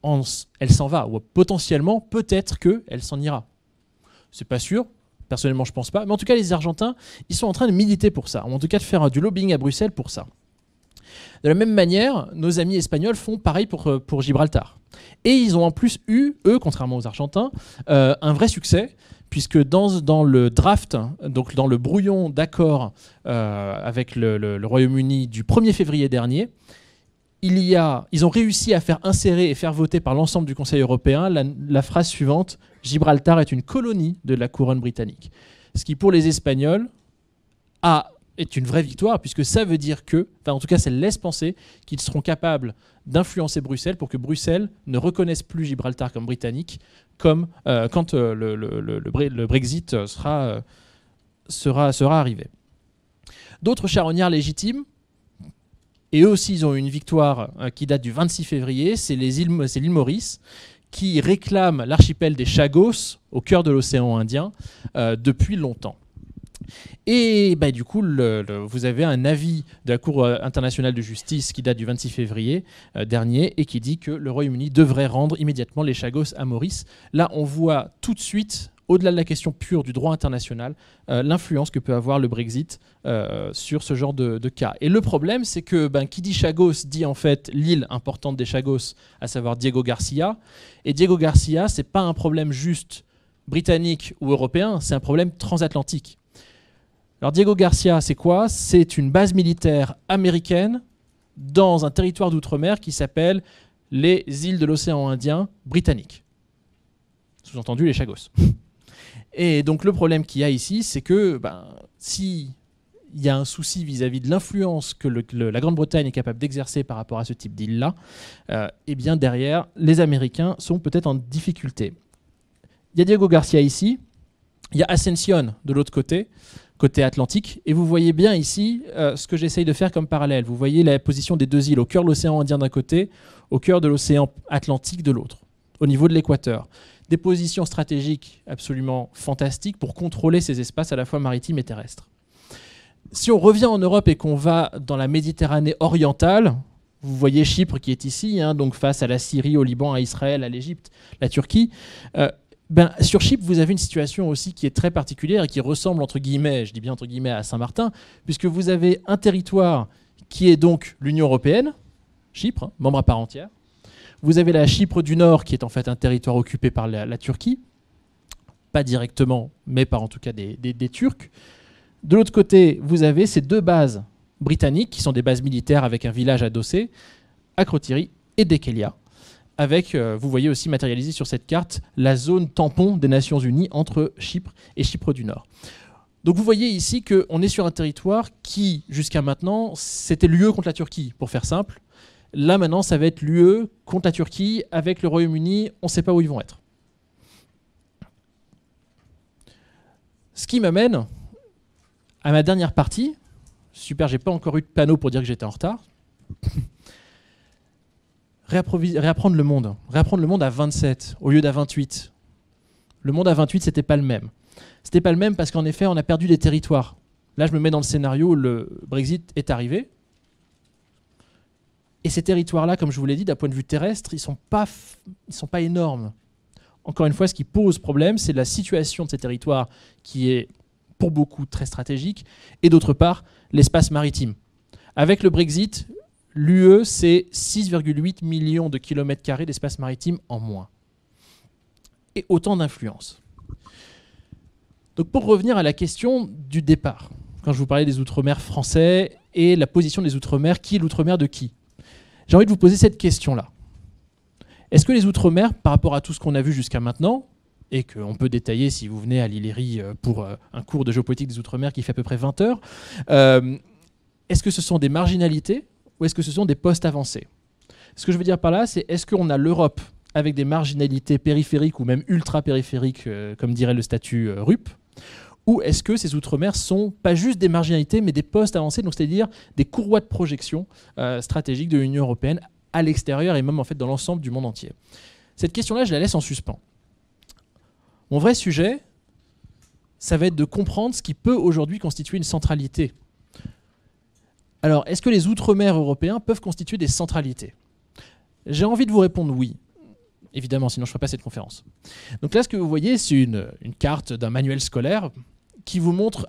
Speaker 2: elle s'en va. Ou potentiellement, peut-être qu'elle s'en ira. C'est pas sûr. Personnellement, je ne pense pas. Mais en tout cas, les Argentins, ils sont en train de militer pour ça. Ou en tout cas, de faire du lobbying à Bruxelles pour ça. De la même manière, nos amis espagnols font pareil pour Gibraltar. Et ils ont en plus eu, eux, contrairement aux Argentins, un vrai succès, puisque dans le draft, donc dans le brouillon d'accord avec le Royaume-Uni du 1er février dernier, ils ont réussi à faire insérer et faire voter par l'ensemble du Conseil européen la phrase suivante: Gibraltar est une colonie de la couronne britannique. Ce qui, pour les Espagnols, est une vraie victoire, puisque ça veut dire que, enfin en tout cas ça laisse penser qu'ils seront capables d'influencer Bruxelles pour que Bruxelles ne reconnaisse plus Gibraltar comme britannique quand le Brexit sera arrivé. D'autres charognards légitimes, et eux aussi ils ont eu une victoire qui date du 26 février, c'est l'île Maurice, qui réclame l'archipel des Chagos au cœur de l'océan Indien depuis longtemps. Et du coup, vous avez un avis de la Cour internationale de justice qui date du 26 février dernier et qui dit que le Royaume-Uni devrait rendre immédiatement les Chagos à Maurice. Là, on voit tout de suite, au-delà de la question pure du droit international, l'influence que peut avoir le Brexit sur ce genre de cas. Et le problème, c'est que qui dit Chagos dit en fait l'île importante des Chagos, à savoir Diego Garcia. Et Diego Garcia, c'est pas un problème juste britannique ou européen, c'est un problème transatlantique. Alors Diego Garcia, c'est quoi? C'est une base militaire américaine dans un territoire d'outre-mer qui s'appelle les îles de l'océan Indien britanniques. Sous-entendu les Chagos. Et donc le problème qu'il y a ici, c'est que s'il y a un souci vis-à-vis de l'influence que la Grande-Bretagne est capable d'exercer par rapport à ce type d'île-là, eh bien derrière, les Américains sont peut-être en difficulté. Il y a Diego Garcia ici, il y a Ascension de l'autre côté atlantique, et vous voyez bien ici ce que j'essaye de faire comme parallèle. Vous voyez la position des deux îles, au cœur de l'océan Indien d'un côté, au cœur de l'océan Atlantique de l'autre, au niveau de l'équateur. Des positions stratégiques absolument fantastiques pour contrôler ces espaces à la fois maritimes et terrestres. Si on revient en Europe et qu'on va dans la Méditerranée orientale, vous voyez Chypre qui est ici, donc face à la Syrie, au Liban, à Israël, à l'Égypte, la Turquie. Sur Chypre, vous avez une situation aussi qui est très particulière et qui ressemble, entre guillemets, je dis bien entre guillemets, à Saint-Martin, puisque vous avez un territoire qui est donc l'Union européenne, Chypre, membre à part entière. Vous avez la Chypre du Nord, qui est en fait un territoire occupé par la Turquie, pas directement, mais par en tout cas des Turcs. De l'autre côté, vous avez ces deux bases britanniques, qui sont des bases militaires avec un village adossé, Akrotiri et Dekelia. Avec, vous voyez aussi matérialisé sur cette carte, la zone tampon des Nations Unies entre Chypre et Chypre du Nord. Donc vous voyez ici qu'on est sur un territoire qui, jusqu'à maintenant, c'était l'UE contre la Turquie, pour faire simple. Là, maintenant, ça va être l'UE contre la Turquie. Avec le Royaume-Uni, on ne sait pas où ils vont être. Ce qui m'amène à ma dernière partie. Super, j'ai pas encore eu de panneau pour dire que j'étais en retard. Réapprendre le monde. Réapprendre le monde à 27 au lieu d'à 28. Le monde à 28, c'était pas le même. C'était pas le même parce qu'en effet, on a perdu des territoires. Là, je me mets dans le scénario où le Brexit est arrivé. Et ces territoires-là, comme je vous l'ai dit, d'un point de vue terrestre, ils sont pas énormes. Encore une fois, ce qui pose problème, c'est la situation de ces territoires qui est, pour beaucoup, très stratégique. Et d'autre part, l'espace maritime. Avec le Brexit, l'UE, c'est 6,8 millions de kilomètres carrés d'espace maritime en moins. Et autant d'influence. Donc pour revenir à la question du départ, quand je vous parlais des Outre-mer français et la position des Outre-mer, qui est l'Outre-mer de qui? J'ai envie de vous poser cette question-là. Est-ce que les Outre-mer, par rapport à tout ce qu'on a vu jusqu'à maintenant, et qu'on peut détailler si vous venez à l'Illyrie pour un cours de géopolitique des Outre-mer qui fait à peu près 20 heures, est-ce que ce sont des marginalités ou est-ce que ce sont des postes avancés? Ce que je veux dire par là, c'est est-ce qu'on a l'Europe avec des marginalités périphériques ou même ultra-périphériques, comme dirait le statut RUP, ou est-ce que ces Outre-mer sont pas juste des marginalités, mais des postes avancés, donc c'est-à-dire des courroies de projection stratégiques de l'Union européenne à l'extérieur et même en fait dans l'ensemble du monde entier? Cette question-là, je la laisse en suspens. Mon vrai sujet, ça va être de comprendre ce qui peut aujourd'hui constituer une centralité. Alors, est-ce que les Outre-mer européens peuvent constituer des centralités? J'ai envie de vous répondre oui. Évidemment, sinon je ne ferai pas cette conférence. Donc là, ce que vous voyez, c'est une carte d'un manuel scolaire qui vous montre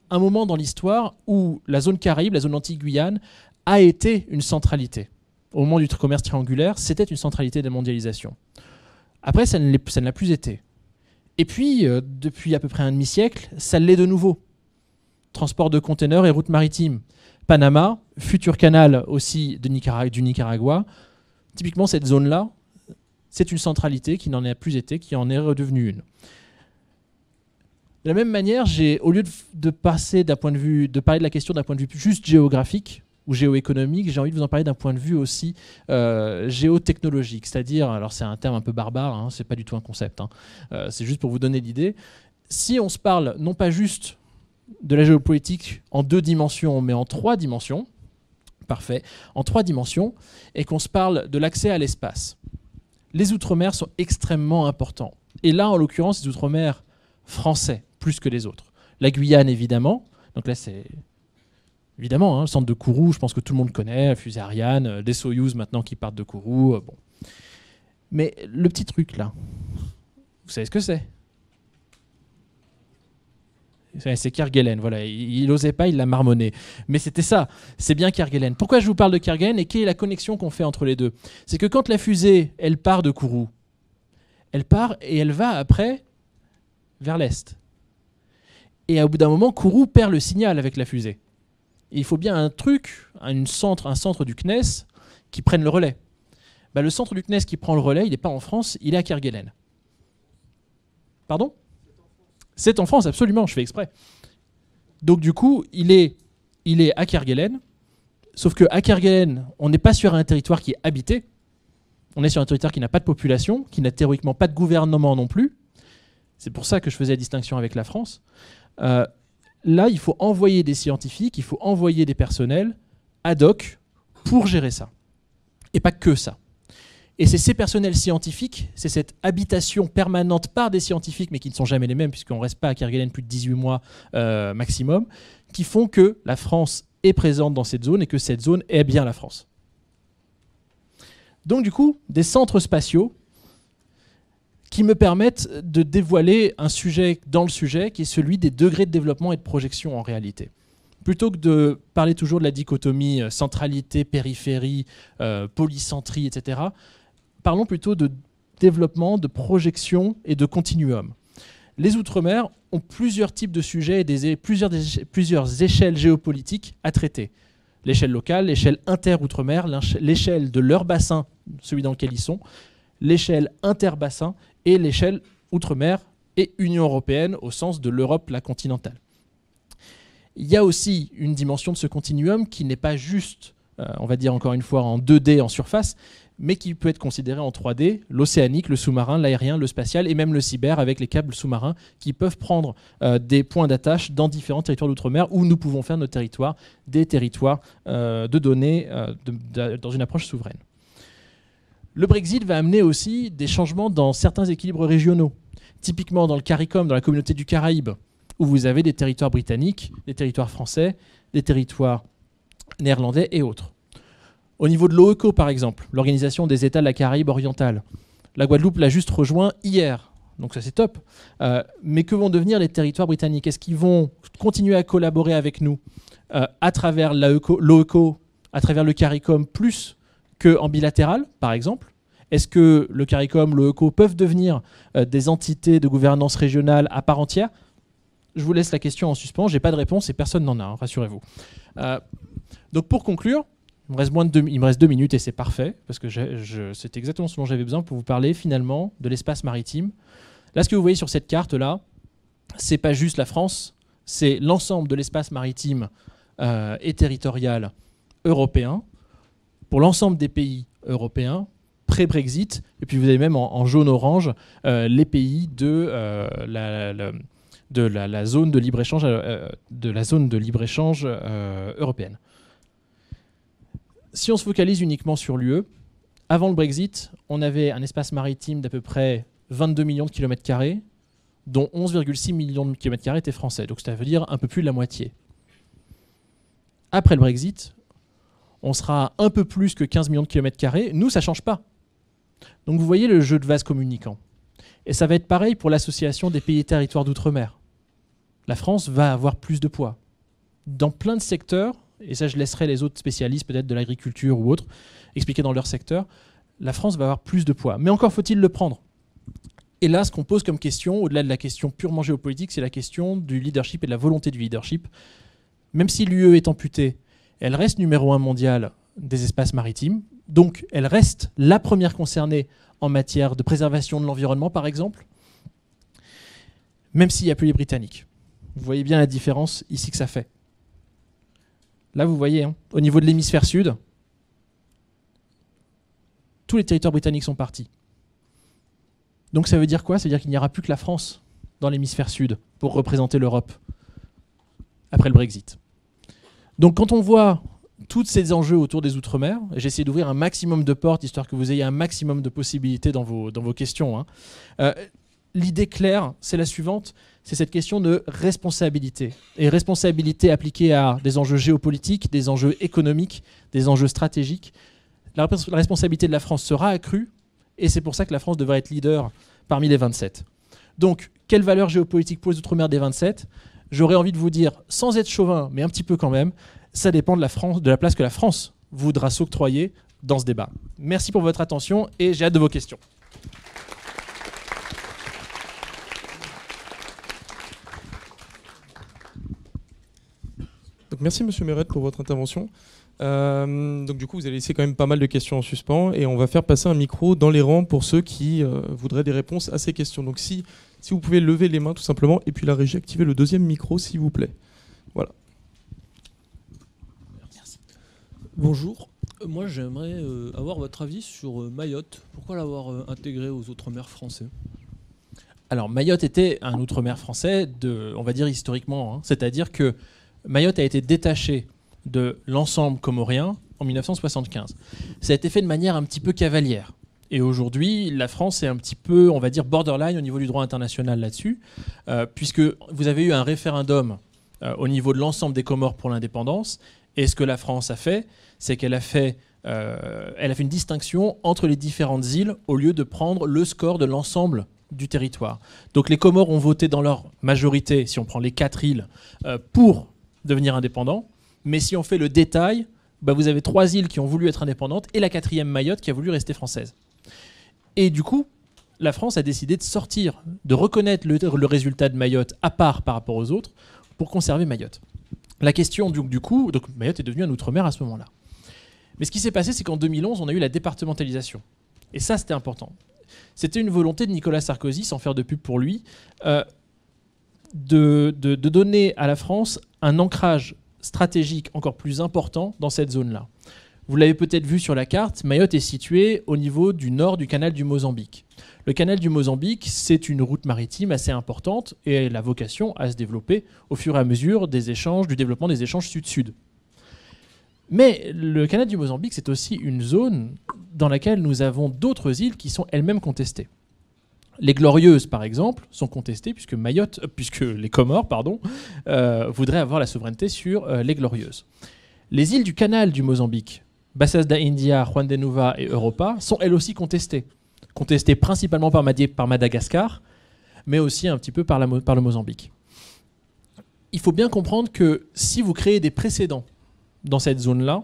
Speaker 2: un moment dans l'histoire où la zone Caraïbe, la zone Antilles-Guyane, a été une centralité. Au moment du commerce triangulaire, c'était une centralité de la mondialisation. Après, ça ne l'a plus été. Et puis, depuis à peu près un demi-siècle, ça l'est de nouveau. Transport de containers et routes maritimes. Panama, futur canal aussi du Nicaragua. Typiquement, cette zone-là, c'est une centralité qui n'en a plus été, qui en est redevenue une. De la même manière, au lieu de parler de la question d'un point de vue juste géographique ou géoéconomique, j'ai envie de vous en parler d'un point de vue aussi géotechnologique. C'est-à-dire, alors c'est un terme un peu barbare, hein, c'est pas du tout un concept, hein, c'est juste pour vous donner l'idée. Si on se parle non pas juste de la géopolitique en 2 dimensions, mais en 3 dimensions, parfait, en 3 dimensions, et qu'on se parle de l'accès à l'espace, les Outre-mer sont extrêmement importants. Et là, en l'occurrence, les Outre-mer français, plus que les autres. La Guyane, évidemment. Donc là, c'est évidemment hein, le centre de Kourou, je pense que tout le monde connaît, la fusée Ariane, des Soyouz maintenant qui partent de Kourou. Bon. Mais le petit truc là, vous savez ce que c'est? C'est Kerguelen, voilà. Il n'osait pas, il l'a marmonné. Mais c'était ça, c'est bien Kerguelen. Pourquoi je vous parle de Kerguelen et quelle est la connexion qu'on fait entre les deux? C'est que quand la fusée, elle part de Kourou, elle part et elle va après vers l'est. Et au bout d'un moment, Kourou perd le signal avec la fusée. Et il faut bien un truc, un centre du CNES qui prenne le relais. Bah, le centre du CNES qui prend le relais, il n'est pas en France, il est à Kerguelen. Pardon ? C'est en France, absolument, je fais exprès. Donc du coup, il est à Kerguelen, sauf qu'à Kerguelen, on n'est pas sur un territoire qui est habité, on est sur un territoire qui n'a pas de population, qui n'a théoriquement pas de gouvernement non plus. C'est pour ça que je faisais la distinction avec la France. Là, il faut envoyer des scientifiques, il faut envoyer des personnels ad hoc pour gérer ça. Et pas que ça. Et c'est ces personnels scientifiques, c'est cette habitation permanente par des scientifiques, mais qui ne sont jamais les mêmes, puisqu'on ne reste pas à Kerguelen plus de 18 mois maximum, qui font que la France est présente dans cette zone et que cette zone est bien la France. Donc du coup, des centres spatiaux qui me permettent de dévoiler un sujet dans le sujet, qui est celui des degrés de développement et de projection en réalité. Plutôt que de parler toujours de la dichotomie centralité, périphérie, polycentrie, etc., parlons plutôt de développement, de projection et de continuum. Les Outre-mer ont plusieurs types de sujets et plusieurs échelles géopolitiques à traiter. L'échelle locale, l'échelle inter-Outre-mer, l'échelle de leur bassin, celui dans lequel ils sont, l'échelle interbassin et l'échelle Outre-mer et Union européenne au sens de l'Europe, la continentale. Il y a aussi une dimension de ce continuum qui n'est pas juste, on va dire encore une fois, en 2D en surface, mais qui peut être considéré en 3D, l'océanique, le sous-marin, l'aérien, le spatial et même le cyber avec les câbles sous-marins qui peuvent prendre des points d'attache dans différents territoires d'outre-mer où nous pouvons faire nos territoires, des territoires de données dans une approche souveraine. Le Brexit va amener aussi des changements dans certains équilibres régionaux. Typiquement dans le CARICOM, dans la communauté du Caraïbe, où vous avez des territoires britanniques, des territoires français, des territoires néerlandais et autres. Au niveau de l'OECO, par exemple, l'Organisation des États de la Caraïbe orientale, la Guadeloupe l'a juste rejoint hier, donc ça c'est top. Mais que vont devenir les territoires britanniques? Est-ce qu'ils vont continuer à collaborer avec nous à travers l'OECO, à travers le CARICOM, plus qu'en bilatéral, par exemple? Est-ce que le CARICOM, l'OECO peuvent devenir des entités de gouvernance régionale à part entière? Je vous laisse la question en suspens, je n'ai pas de réponse et personne n'en a, hein, rassurez-vous. Donc pour conclure, il me reste 2 minutes et c'est parfait, parce que c'est exactement ce dont j'avais besoin pour vous parler finalement de l'espace maritime. Là, ce que vous voyez sur cette carte-là, c'est pas juste la France, c'est l'ensemble de l'espace maritime et territorial européen, pour l'ensemble des pays européens, pré-Brexit, et puis vous avez même en jaune-orange les pays de la zone de libre-échange européenne. Si on se focalise uniquement sur l'UE, avant le Brexit, on avait un espace maritime d'à peu près 22 millions de kilomètres carrés, dont 11,6 millions de kilomètres carrés étaient français. Donc ça veut dire un peu plus de la moitié. Après le Brexit, on sera un peu plus que 15 millions de kilomètres carrés. Nous, ça ne change pas. Donc vous voyez le jeu de vase communicant. Et ça va être pareil pour l'association des pays et territoires d'outre-mer. La France va avoir plus de poids. Dans plein de secteurs, et ça je laisserai les autres spécialistes peut-être de l'agriculture ou autres expliquer dans leur secteur, la France va avoir plus de poids. Mais encore faut-il le prendre. Et là, ce qu'on pose comme question, au-delà de la question purement géopolitique, c'est la question du leadership et de la volonté du leadership. Même si l'UE est amputée, elle reste numéro 1 mondial des espaces maritimes, donc elle reste la première concernée en matière de préservation de l'environnement, par exemple, même s'il n'y a plus les Britanniques. Vous voyez bien la différence ici que ça fait. Là, vous voyez, hein, au niveau de l'hémisphère sud, tous les territoires britanniques sont partis. Donc ça veut dire quoi? Ça veut dire qu'il n'y aura plus que la France dans l'hémisphère sud pour représenter l'Europe après le Brexit. Donc quand on voit tous ces enjeux autour des Outre-mer, j'ai essayé d'ouvrir un maximum de portes, histoire que vous ayez un maximum de possibilités dans vos questions. Hein. L'idée claire, c'est la suivante, c'est cette question de responsabilité. Et responsabilité appliquée à des enjeux géopolitiques, des enjeux économiques, des enjeux stratégiques. La responsabilité de la France sera accrue, et c'est pour ça que la France devrait être leader parmi les 27. Donc, quelle valeur géopolitique pour les Outre-mer des 27 ? J'aurais envie de vous dire, sans être chauvin, mais un petit peu quand même, ça dépend de la place que la France voudra s'octroyer dans ce débat. Merci pour votre attention et j'ai hâte de vos questions.
Speaker 1: Donc, merci Monsieur Meurette pour votre intervention. Donc du coup, vous avez laissé quand même pas mal de questions en suspens et on va faire passer un micro dans les rangs pour ceux qui voudraient des réponses à ces questions. Donc si vous pouvez lever les mains tout simplement et puis la régie, activez le deuxième micro s'il vous plaît. Voilà.
Speaker 3: Merci. Bonjour. Moi, j'aimerais avoir votre avis sur Mayotte. Pourquoi l'avoir intégré aux Outre-mer français ?
Speaker 2: Alors Mayotte était un Outre-mer français, on va dire historiquement. Hein. C'est-à-dire que Mayotte a été détaché de l'ensemble comorien en 1975. Ça a été fait de manière un petit peu cavalière. Et aujourd'hui, la France est un petit peu, on va dire, borderline au niveau du droit international là-dessus, puisque vous avez eu un référendum au niveau de l'ensemble des Comores pour l'indépendance. Et ce que la France a fait, c'est qu'elle a fait une distinction entre les différentes îles au lieu de prendre le score de l'ensemble du territoire. Donc les Comores ont voté dans leur majorité, si on prend les 4 îles, pour devenir indépendants. Mais si on fait le détail, vous avez 3 îles qui ont voulu être indépendantes et la 4e Mayotte qui a voulu rester française. Et du coup, la France a décidé de sortir, de reconnaître le résultat de Mayotte à part par rapport aux autres pour conserver Mayotte. La question du coup, donc Mayotte est devenue un outre-mer à ce moment-là. Mais ce qui s'est passé, c'est qu'en 2011, on a eu la départementalisation. Et ça, c'était important. C'était une volonté de Nicolas Sarkozy, sans faire de pub pour lui, de donner à la France un ancrage stratégique encore plus important dans cette zone-là. Vous l'avez peut-être vu sur la carte, Mayotte est située au niveau du nord du canal du Mozambique. Le canal du Mozambique, c'est une route maritime assez importante et elle a vocation à se développer au fur et à mesure du développement des échanges sud-sud. Mais le canal du Mozambique, c'est aussi une zone dans laquelle nous avons d'autres îles qui sont elles-mêmes contestées. Les Glorieuses, par exemple, sont contestées puisque les Comores, voudraient avoir la souveraineté sur les Glorieuses. Les îles du canal du Mozambique, Bassas da India, Juan de Nuva et Europa, sont elles aussi contestées. Contestées principalement par Madagascar, mais aussi un petit peu par le Mozambique. Il faut bien comprendre que si vous créez des précédents dans cette zone-là,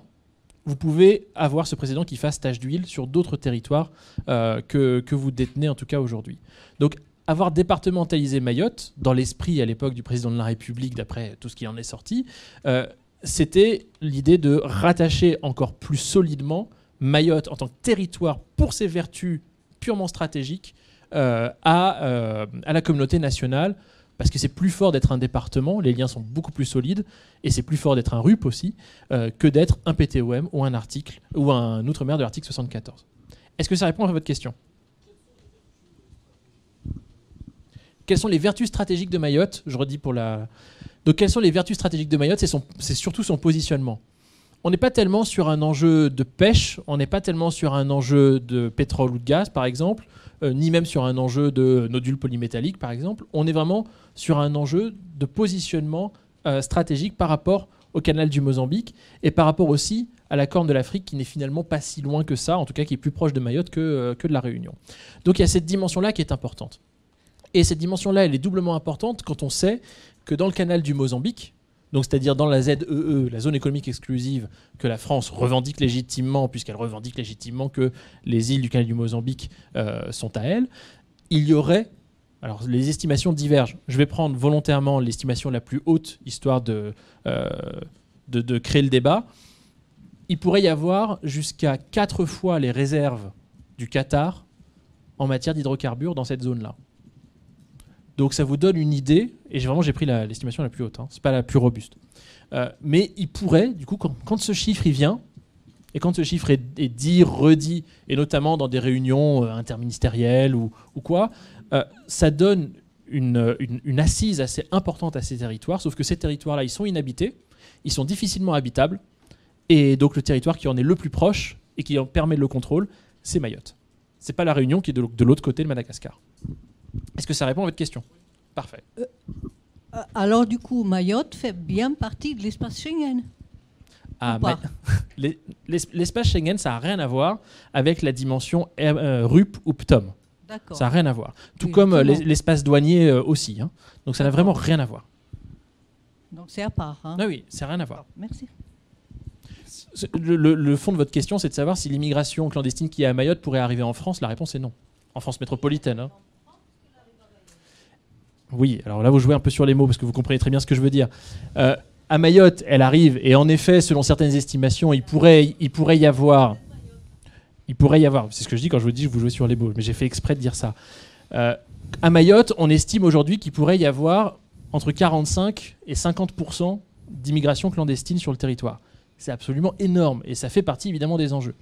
Speaker 2: vous pouvez avoir ce précédent qui fasse tache d'huile sur d'autres territoires que vous détenez en tout cas aujourd'hui. Donc avoir départementalisé Mayotte, dans l'esprit à l'époque du président de la République, d'après tout ce qui en est sorti, c'était l'idée de rattacher encore plus solidement Mayotte en tant que territoire pour ses vertus purement stratégiques à la communauté nationale, parce que c'est plus fort d'être un département, les liens sont beaucoup plus solides, et c'est plus fort d'être un RUP aussi, que d'être un PTOM ou un article, ou un outre-mer de l'article 74. Est-ce que ça répond à votre question ? Quelles sont les vertus stratégiques de Mayotte ? Je redis pour la... Donc quelles sont les vertus stratégiques de Mayotte ? C'est surtout son positionnement. On n'est pas tellement sur un enjeu de pêche, on n'est pas tellement sur un enjeu de pétrole ou de gaz, par exemple, ni même sur un enjeu de nodules polymétalliques, par exemple. On est vraiment sur un enjeu de positionnement stratégique par rapport au canal du Mozambique et par rapport aussi à la Corne de l'Afrique qui n'est finalement pas si loin que ça, en tout cas qui est plus proche de Mayotte que de la Réunion. Donc il y a cette dimension-là qui est importante. Et cette dimension-là, elle est doublement importante quand on sait que dans le canal du Mozambique, Donc, c'est-à-dire dans la ZEE, la zone économique exclusive, que la France revendique légitimement, puisqu'elle revendique légitimement que les îles du Canada et du Mozambique sont à elle, il y aurait... Alors, les estimations divergent. Je vais prendre volontairement l'estimation la plus haute, histoire de créer le débat. Il pourrait y avoir jusqu'à 4 fois les réserves du Qatar en matière d'hydrocarbures dans cette zone-là. Donc ça vous donne une idée, et j'ai pris l'estimation la plus haute, hein, c'est pas la plus robuste. Mais il pourrait, du coup, quand ce chiffre il vient, et quand ce chiffre est dit, redit, et notamment dans des réunions interministérielles ou quoi, ça donne une assise assez importante à ces territoires, sauf que ces territoires-là, ils sont inhabités, ils sont difficilement habitables, et donc le territoire qui en est le plus proche et qui en permet le contrôle, c'est Mayotte. C'est pas la Réunion qui est de l'autre côté de Madagascar. Est-ce que ça répond à votre question? Parfait.
Speaker 4: Alors du coup, Mayotte fait bien partie de l'espace Schengen.
Speaker 2: Ah, l'espace Schengen, ça n'a rien à voir avec la dimension RUP ou PTOM. Ça n'a rien à voir. Tout comme l'espace douanier aussi. Hein. Donc ça n'a vraiment rien à voir.
Speaker 4: Donc c'est à part. Hein.
Speaker 2: Ah oui, ça n'a rien à voir.
Speaker 4: Merci.
Speaker 2: Le fond de votre question, c'est de savoir si l'immigration clandestine qui est à Mayotte pourrait arriver en France. La réponse est non. En France métropolitaine. Hein. Oui, alors là vous jouez un peu sur les mots parce que vous comprenez très bien ce que je veux dire. À Mayotte, elle arrive et en effet, selon certaines estimations, il pourrait y avoir, c'est ce que je dis quand je vous dis que vous jouez sur les mots, mais j'ai fait exprès de dire ça. À Mayotte, on estime aujourd'hui qu'il pourrait y avoir entre 45 et 50% d'immigration clandestine sur le territoire. C'est absolument énorme et ça fait partie évidemment des enjeux.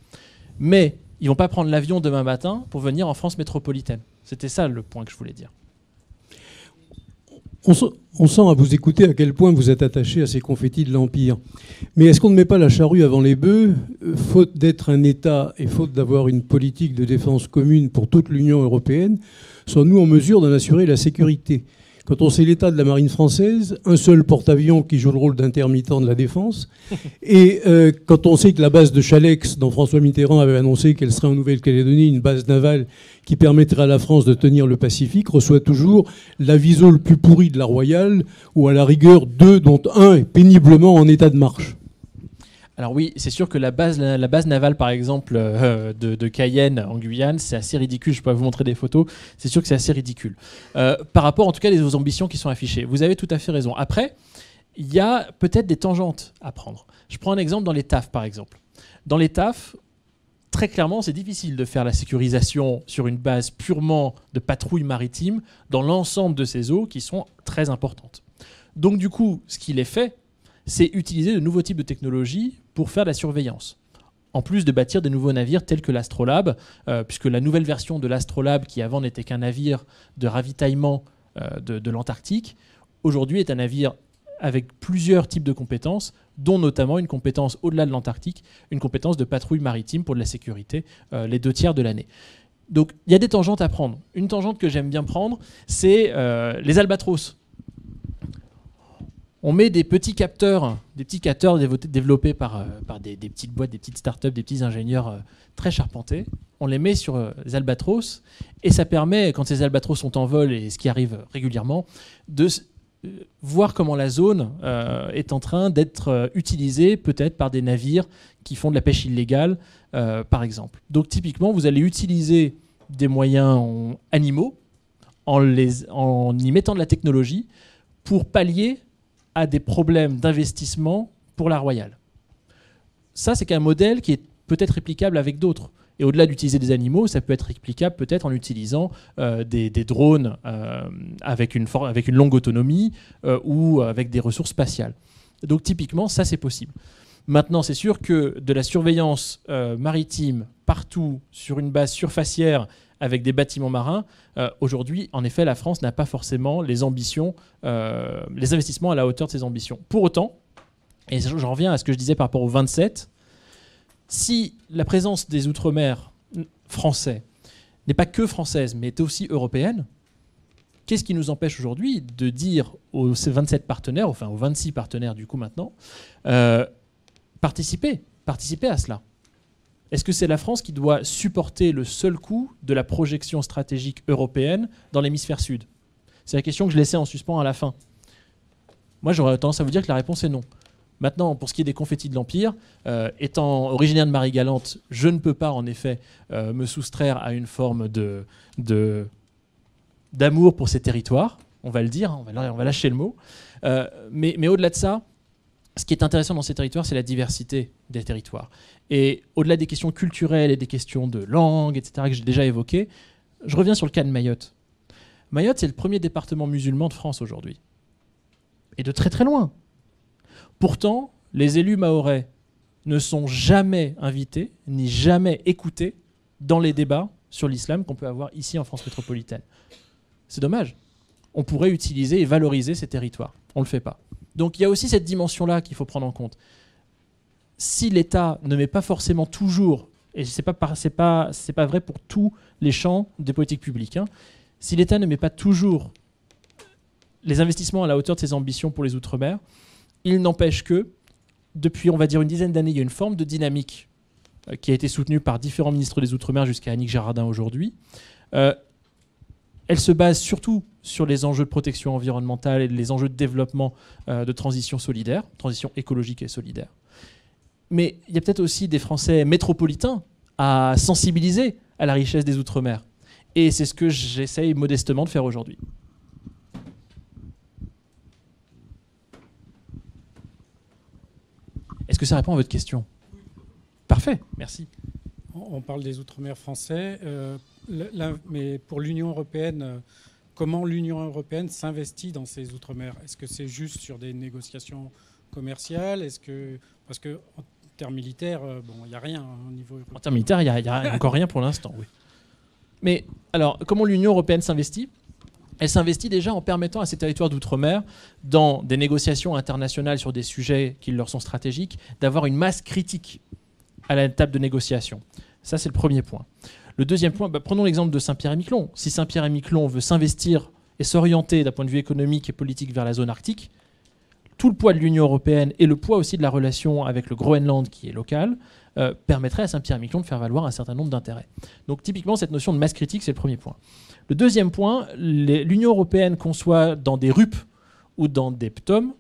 Speaker 2: Mais ils ne vont pas prendre l'avion demain matin pour venir en France métropolitaine. C'était ça le point que je voulais dire.
Speaker 5: On sent à vous écouter à quel point vous êtes attaché à ces confettis de l'Empire. Mais est-ce qu'on ne met pas la charrue avant les bœufs? Faute d'être un État et faute d'avoir une politique de défense commune pour toute l'Union européenne, sommes-nous en mesure d'en assurer la sécurité? Quand on sait l'état de la marine française, un seul porte-avions qui joue le rôle d'intermittent de la défense, et quand on sait que la base de Chalex, dont François Mitterrand avait annoncé qu'elle serait en Nouvelle-Calédonie, une base navale qui permettrait à la France de tenir le Pacifique, reçoit toujours l'aviso le plus pourri de la Royale, ou à la rigueur 2, dont un est péniblement en état de marche.
Speaker 2: Alors oui, c'est sûr que la base navale, par exemple, de Cayenne en Guyane, c'est assez ridicule. Je peux vous montrer des photos. C'est sûr que c'est assez ridicule. Par rapport, en tout cas, aux ambitions qui sont affichées. Vous avez tout à fait raison. Après, il y a peut-être des tangentes à prendre. Je prends un exemple dans les TAF, par exemple. Dans les TAF, très clairement, c'est difficile de faire la sécurisation sur une base purement de patrouille maritime dans l'ensemble de ces eaux qui sont très importantes. Donc du coup, ce qu'il est fait, c'est utiliser de nouveaux types de technologies pour faire de la surveillance. En plus de bâtir des nouveaux navires tels que l'Astrolabe, puisque la nouvelle version de l'Astrolabe, qui avant n'était qu'un navire de ravitaillement de l'Antarctique, aujourd'hui est un navire avec plusieurs types de compétences, dont notamment une compétence au-delà de l'Antarctique, une compétence de patrouille maritime pour de la sécurité les 2/3 de l'année. Donc il y a des tangentes à prendre. Une tangente que j'aime bien prendre, c'est les albatros. On met des petits capteurs développés par des petites boîtes, des petites startups, des petits ingénieurs très charpentés. On les met sur les albatros et ça permet, quand ces albatros sont en vol, et ce qui arrive régulièrement, de voir comment la zone est en train d'être utilisée peut-être par des navires qui font de la pêche illégale, par exemple. Donc typiquement, vous allez utiliser des moyens animaux en y mettant de la technologie pour pallier à des problèmes d'investissement pour la Royale. Ça, c'est qu'un modèle qui est peut-être réplicable avec d'autres. Et au-delà d'utiliser des animaux, ça peut être réplicable peut-être en utilisant des drones avec une longue autonomie ou avec des ressources spatiales. Donc typiquement, ça, c'est possible. Maintenant, c'est sûr que de la surveillance maritime partout sur une base surfacière avec des bâtiments marins, aujourd'hui, en effet, la France n'a pas forcément les ambitions, les investissements à la hauteur de ses ambitions. Pour autant, et j'en reviens à ce que je disais par rapport aux 27, si la présence des Outre-mer français n'est pas que française, mais est aussi européenne, qu'est-ce qui nous empêche aujourd'hui de dire aux 27 partenaires, enfin aux 26 partenaires du coup maintenant, participer à cela? Est-ce que c'est la France qui doit supporter le seul coût de la projection stratégique européenne dans l'hémisphère sud? C'est la question que je laissais en suspens à la fin. Moi, j'aurais tendance à vous dire que la réponse est non. Maintenant, pour ce qui est des confettis de l'Empire, étant originaire de Marie-Galante, je ne peux pas, en effet, me soustraire à une forme d'amour pour ces territoires. On va le dire, on va lâcher le mot. Mais au-delà de ça, ce qui est intéressant dans ces territoires, c'est la diversité des territoires. Et au-delà des questions culturelles et des questions de langue, etc., que j'ai déjà évoquées, je reviens sur le cas de Mayotte. Mayotte, c'est le premier département musulman de France aujourd'hui. Et de très très loin. Pourtant, les élus mahorais ne sont jamais invités, ni jamais écoutés dans les débats sur l'islam qu'on peut avoir ici en France métropolitaine. C'est dommage. On pourrait utiliser et valoriser ces territoires. On ne le fait pas. Donc il y a aussi cette dimension-là qu'il faut prendre en compte. Si l'État ne met pas forcément toujours, et ce n'est pas vrai pour tous les champs des politiques publiques, hein, si l'État ne met pas toujours les investissements à la hauteur de ses ambitions pour les Outre-mer, il n'empêche que, depuis, on va dire, une dizaine d'années, il y a une forme de dynamique qui a été soutenue par différents ministres des Outre-mer jusqu'à Annick Girardin aujourd'hui. Elle se base surtout sur les enjeux de protection environnementale et les enjeux de développement de transition solidaire, transition écologique et solidaire. Mais il y a peut-être aussi des Français métropolitains à sensibiliser à la richesse des Outre-mer. Et c'est ce que j'essaye modestement de faire aujourd'hui. Est-ce que ça répond à votre question ? Parfait, merci.
Speaker 6: On parle des Outre-mer français, mais pour l'Union européenne, comment l'Union européenne s'investit dans ces Outre-mer ? Est-ce que c'est juste sur des négociations commerciales ? Parce qu'en termes militaires, il n'y a rien au niveau européen.
Speaker 2: En termes militaires, il n'y a encore rien pour l'instant, oui. Mais alors, comment l'Union européenne s'investit ? Elle s'investit déjà en permettant à ces territoires d'outre-mer, dans des négociations internationales sur des sujets qui leur sont stratégiques, d'avoir une masse critique à la table de négociation. Ça, c'est le premier point. Le deuxième point, prenons l'exemple de Saint-Pierre-et-Miquelon. Si Saint-Pierre-et-Miquelon veut s'investir et s'orienter d'un point de vue économique et politique vers la zone arctique, tout le poids de l'Union européenne et le poids aussi de la relation avec le Groenland qui est local permettrait à Saint-Pierre-et-Miquelon de faire valoir un certain nombre d'intérêts. Donc typiquement, cette notion de masse critique, c'est le premier point. Le deuxième point, l'Union européenne, qu'on soit dans des RUP ou dans des PTOM,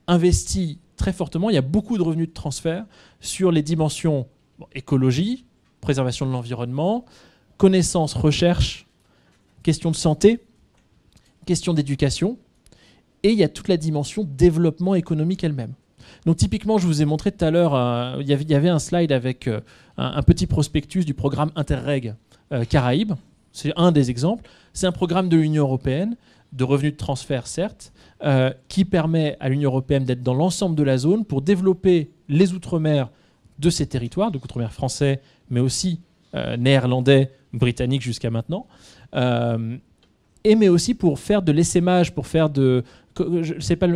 Speaker 2: investit très fortement, il y a beaucoup de revenus de transfert sur les dimensions écologie, préservation de l'environnement, connaissance, recherche, question de santé, question d'éducation, et il y a toute la dimension développement économique elle-même. Donc typiquement, je vous ai montré tout à l'heure, il y avait un slide avec un petit prospectus du programme Interreg Caraïbes. C'est un des exemples. C'est un programme de l'Union européenne, de revenus de transfert certes, qui permet à l'Union européenne d'être dans l'ensemble de la zone pour développer les outre-mer de ces territoires, donc outre-mer français, mais aussi néerlandais, britanniques jusqu'à maintenant, mais aussi pour faire de l'essaimage, pour faire de...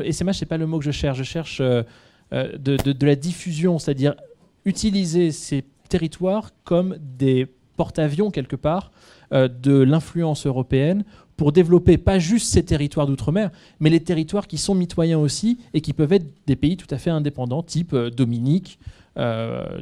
Speaker 2: Essaimage, c'est pas le mot que je cherche de la diffusion, c'est-à-dire utiliser ces territoires comme des porte-avions quelque part de l'influence européenne pour développer pas juste ces territoires d'outre-mer, mais les territoires qui sont mitoyens aussi et qui peuvent être des pays tout à fait indépendants, type Dominique,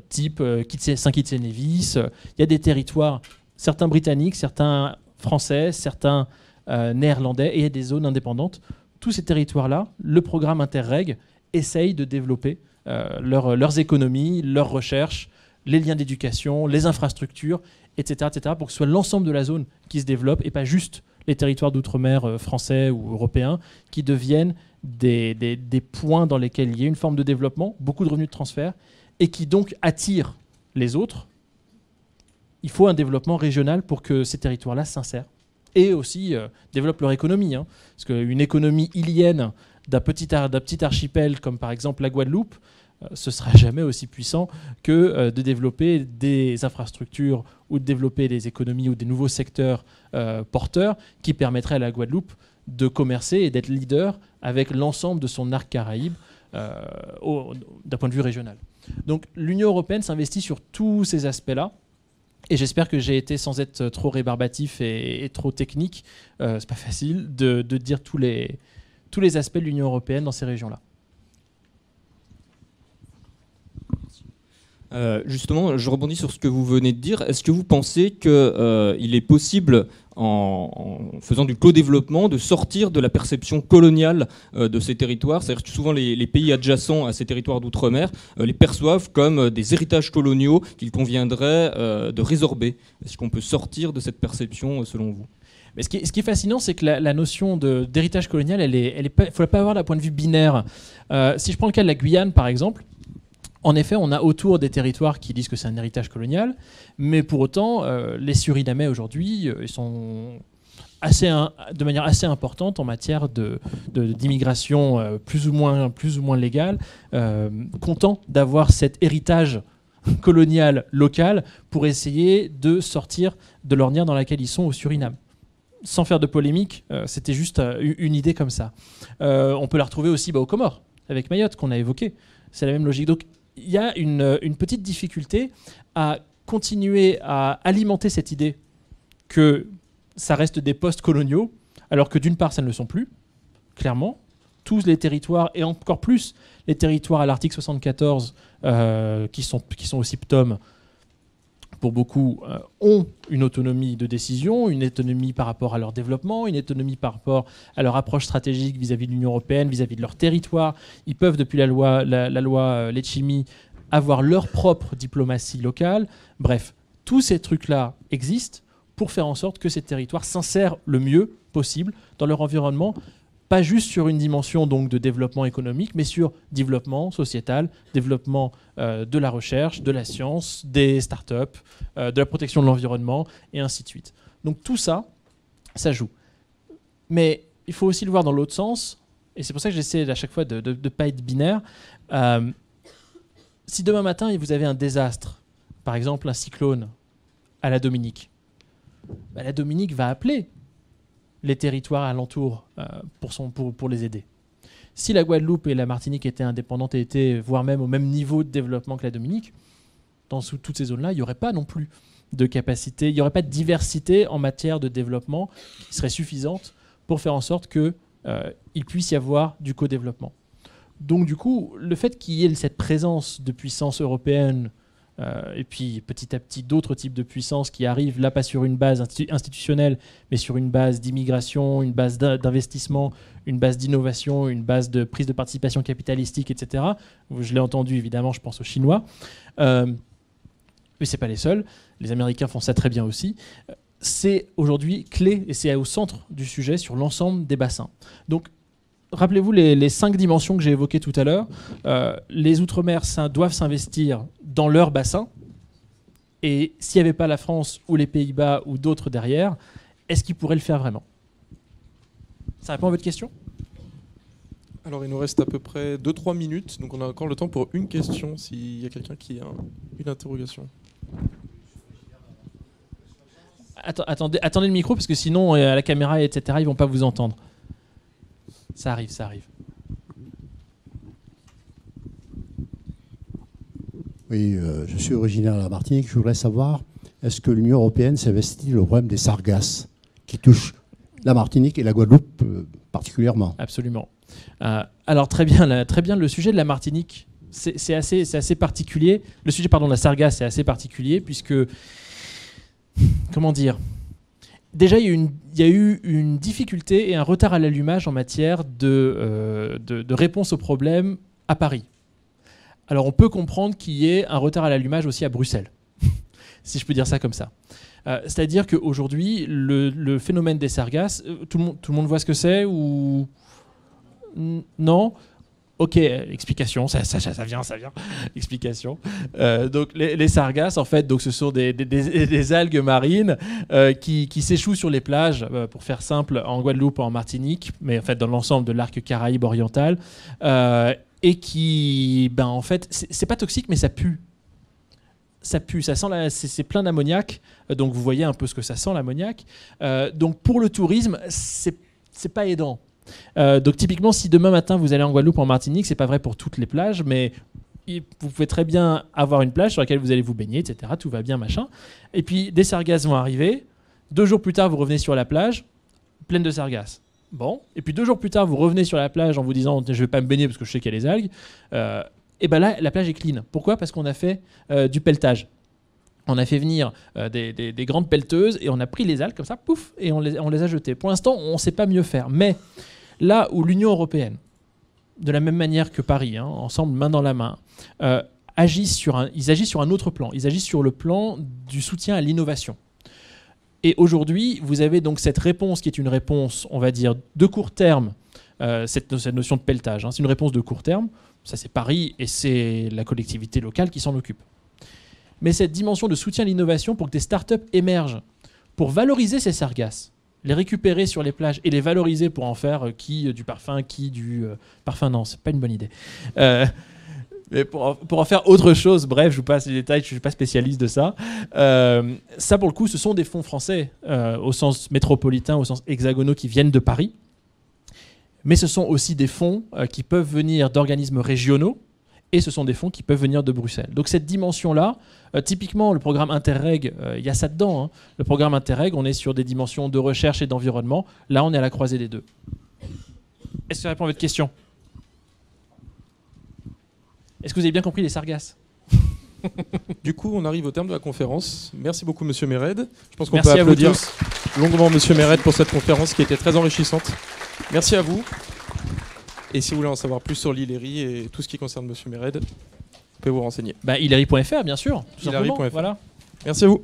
Speaker 2: type Saint-Kitts-et-Nevis. Il y a des territoires, certains britanniques, certains français, certains néerlandais, et il y a des zones indépendantes. Tous ces territoires-là, le programme Interreg essaye de développer leurs économies, leurs recherches, les liens d'éducation, les infrastructures, etc., pour que ce soit l'ensemble de la zone qui se développe et pas juste les territoires d'outre-mer français ou européens qui deviennent des points dans lesquels il y a une forme de développement, beaucoup de revenus de transfert, et qui donc attirent les autres. Il faut un développement régional pour que ces territoires-là s'insèrent et aussi développent leur économie. Hein. Parce qu'une économie ilienne d'un petit archipel comme par exemple la Guadeloupe, ce ne sera jamais aussi puissant que de développer des infrastructures ou de développer des économies ou des nouveaux secteurs porteurs qui permettraient à la Guadeloupe de commercer et d'être leader avec l'ensemble de son arc caraïbe d'un point de vue régional. Donc l'Union européenne s'investit sur tous ces aspects-là. Et j'espère que j'ai été, sans être trop rébarbatif et trop technique, c'est pas facile, de dire tous les aspects de l'Union européenne dans ces régions-là.
Speaker 7: Justement, je rebondis sur ce que vous venez de dire. Est-ce que vous pensez qu'il est possible, en faisant du co-développement, de sortir de la perception coloniale de ces territoires. C'est-à-dire que souvent les pays adjacents à ces territoires d'outre-mer les perçoivent comme des héritages coloniaux qu'il conviendrait de résorber. Est-ce qu'on peut sortir de cette perception selon vous ?
Speaker 2: Mais ce qui est fascinant, c'est que la notion d'héritage colonial, il ne faut pas avoir d'un point de vue binaire. Si je prends le cas de la Guyane, par exemple, en effet, on a autour des territoires qui disent que c'est un héritage colonial, mais pour autant, les Surinamais aujourd'hui, ils sont de manière assez importante en matière d'immigration plus ou moins légale, contents d'avoir cet héritage colonial local pour essayer de sortir de l'ornière dans laquelle ils sont au Suriname. Sans faire de polémique, c'était juste une idée comme ça. On peut la retrouver aussi aux Comores, avec Mayotte, qu'on a évoqué. C'est la même logique. Donc, il y a une petite difficulté à continuer à alimenter cette idée que ça reste des postes coloniaux, alors que d'une part, ça ne le sont plus, clairement. Tous les territoires, et encore plus les territoires à l'article 74, qui sont aussi PTOM, pour beaucoup, ont une autonomie de décision, une autonomie par rapport à leur développement, une autonomie par rapport à leur approche stratégique vis-à-vis de l'Union européenne, vis-à-vis de leur territoire. Ils peuvent, depuis la loi Letchimy, avoir leur propre diplomatie locale. Bref, tous ces trucs-là existent pour faire en sorte que ces territoires s'insèrent le mieux possible dans leur environnement, pas juste sur une dimension donc de développement économique, mais sur développement sociétal, développement de la recherche, de la science, des startups, de la protection de l'environnement, et ainsi de suite. Donc tout ça, ça joue. Mais il faut aussi le voir dans l'autre sens, et c'est pour ça que j'essaie à chaque fois de ne pas être binaire. Si demain matin, vous avez un désastre, par exemple un cyclone à la Dominique, la Dominique va appeler les territoires alentours pour les aider. Si la Guadeloupe et la Martinique étaient indépendantes et étaient voire même au même niveau de développement que la Dominique, dans toutes ces zones-là, il n'y aurait pas non plus de capacité, il n'y aurait pas de diversité en matière de développement qui serait suffisante pour faire en sorte qu'il puisse y avoir du co-développement. Donc du coup, le fait qu'il y ait cette présence de puissance européenne et puis petit à petit d'autres types de puissances qui arrivent, là pas sur une base institutionnelle, mais sur une base d'immigration, une base d'investissement, une base d'innovation, une base de prise de participation capitalistique, etc. Je l'ai entendu, évidemment, je pense aux Chinois. Mais ce n'est pas les seuls. Les Américains font ça très bien aussi. C'est aujourd'hui clé, et c'est au centre du sujet sur l'ensemble des bassins. Donc, rappelez-vous les 5 dimensions que j'ai évoquées tout à l'heure. Les Outre-mer doivent s'investir dans leur bassin. Et s'il n'y avait pas la France ou les Pays-Bas ou d'autres derrière, est-ce qu'ils pourraient le faire vraiment ? Ça répond à votre question ?
Speaker 1: Alors, il nous reste à peu près 2-3 minutes. Donc, on a encore le temps pour une question, s'il y a quelqu'un qui a une interrogation.
Speaker 2: Attendez le micro, parce que sinon, à la caméra, etc., ils ne vont pas vous entendre. Ça arrive.
Speaker 8: Oui, je suis originaire de la Martinique. Je voudrais savoir, est-ce que l'Union européenne s'investit dans le problème des sargasses qui touchent la Martinique et la Guadeloupe particulièrement ?
Speaker 2: Absolument. Alors très bien, le sujet de la Martinique, c'est assez particulier. Le sujet, de la sargasse, c'est assez particulier puisque, comment dire ? Déjà, il y a eu une difficulté et un retard à l'allumage en matière de réponse aux problèmes à Paris. Alors, on peut comprendre qu'il y ait un retard à l'allumage aussi à Bruxelles, si je peux dire ça comme ça. C'est-à-dire qu'aujourd'hui, le phénomène des sargasses, tout le monde voit ce que c'est ou non ? Ok, explication, ça vient. Explication. Donc les sargasses, en fait, donc ce sont des algues marines qui s'échouent sur les plages, pour faire simple, en Guadeloupe, en Martinique, mais en fait dans l'ensemble de l'arc Caraïbe oriental, et qui, en fait, c'est pas toxique, mais ça pue. Ça pue, ça sent c'est plein d'ammoniac, donc vous voyez un peu ce que ça sent, l'ammoniac. Donc pour le tourisme, c'est pas aidant. Donc typiquement, si demain matin vous allez en Guadeloupe, en Martinique, c'est pas vrai pour toutes les plages, mais vous pouvez très bien avoir une plage sur laquelle vous allez vous baigner, etc. Tout va bien, machin. Et puis des sargasses vont arriver. 2 jours plus tard, vous revenez sur la plage, pleine de sargasses. Bon. Et puis 2 jours plus tard, vous revenez sur la plage en vous disant je vais pas me baigner parce que je sais qu'il y a les algues. Et ben là, la plage est clean. Pourquoi ? Parce qu'on a fait du pelletage. On a fait venir des grandes pelleteuses et on a pris les algues comme ça, pouf, et on les a jetées. Pour l'instant, on ne sait pas mieux faire. Mais là où l'Union européenne, de la même manière que Paris, ensemble, main dans la main, ils agissent sur un autre plan. Ils agissent sur le plan du soutien à l'innovation. Et aujourd'hui, vous avez donc cette réponse qui est une réponse, on va dire, de court terme, cette notion de pelletage. C'est une réponse de court terme. Ça, c'est Paris et c'est la collectivité locale qui s'en occupe. Mais cette dimension de soutien à l'innovation pour que des startups émergent, pour valoriser ces sargasses, les récupérer sur les plages et les valoriser pour en faire du parfum, parfum, non, c'est pas une bonne idée. Mais pour en faire autre chose, bref, je vous passe les détails, je ne suis pas spécialiste de ça. Ça, pour le coup, ce sont des fonds français au sens métropolitain, au sens hexagonaux qui viennent de Paris. Mais ce sont aussi des fonds qui peuvent venir d'organismes régionaux et ce sont des fonds qui peuvent venir de Bruxelles. Donc cette dimension-là, typiquement le programme Interreg, il y a ça dedans. Le programme Interreg, on est sur des dimensions de recherche et d'environnement. Là, on est à la croisée des deux. Est-ce que ça répond à votre question ? Est-ce que vous avez bien compris les sargasses ?
Speaker 1: Du coup, on arrive au terme de la conférence. Merci beaucoup, Monsieur Mered. Je pense qu'on
Speaker 2: Merci
Speaker 1: peut
Speaker 2: à vous
Speaker 1: applaudir
Speaker 2: tous.
Speaker 1: longuement Monsieur Mered pour cette conférence qui était très enrichissante. Merci à vous. Et si vous voulez en savoir plus sur l'Hillery et tout ce qui concerne Monsieur Mered, vous pouvez vous renseigner.
Speaker 2: Hillery.fr, bien sûr.
Speaker 1: Hillery.fr.
Speaker 2: Voilà.
Speaker 1: Merci à vous.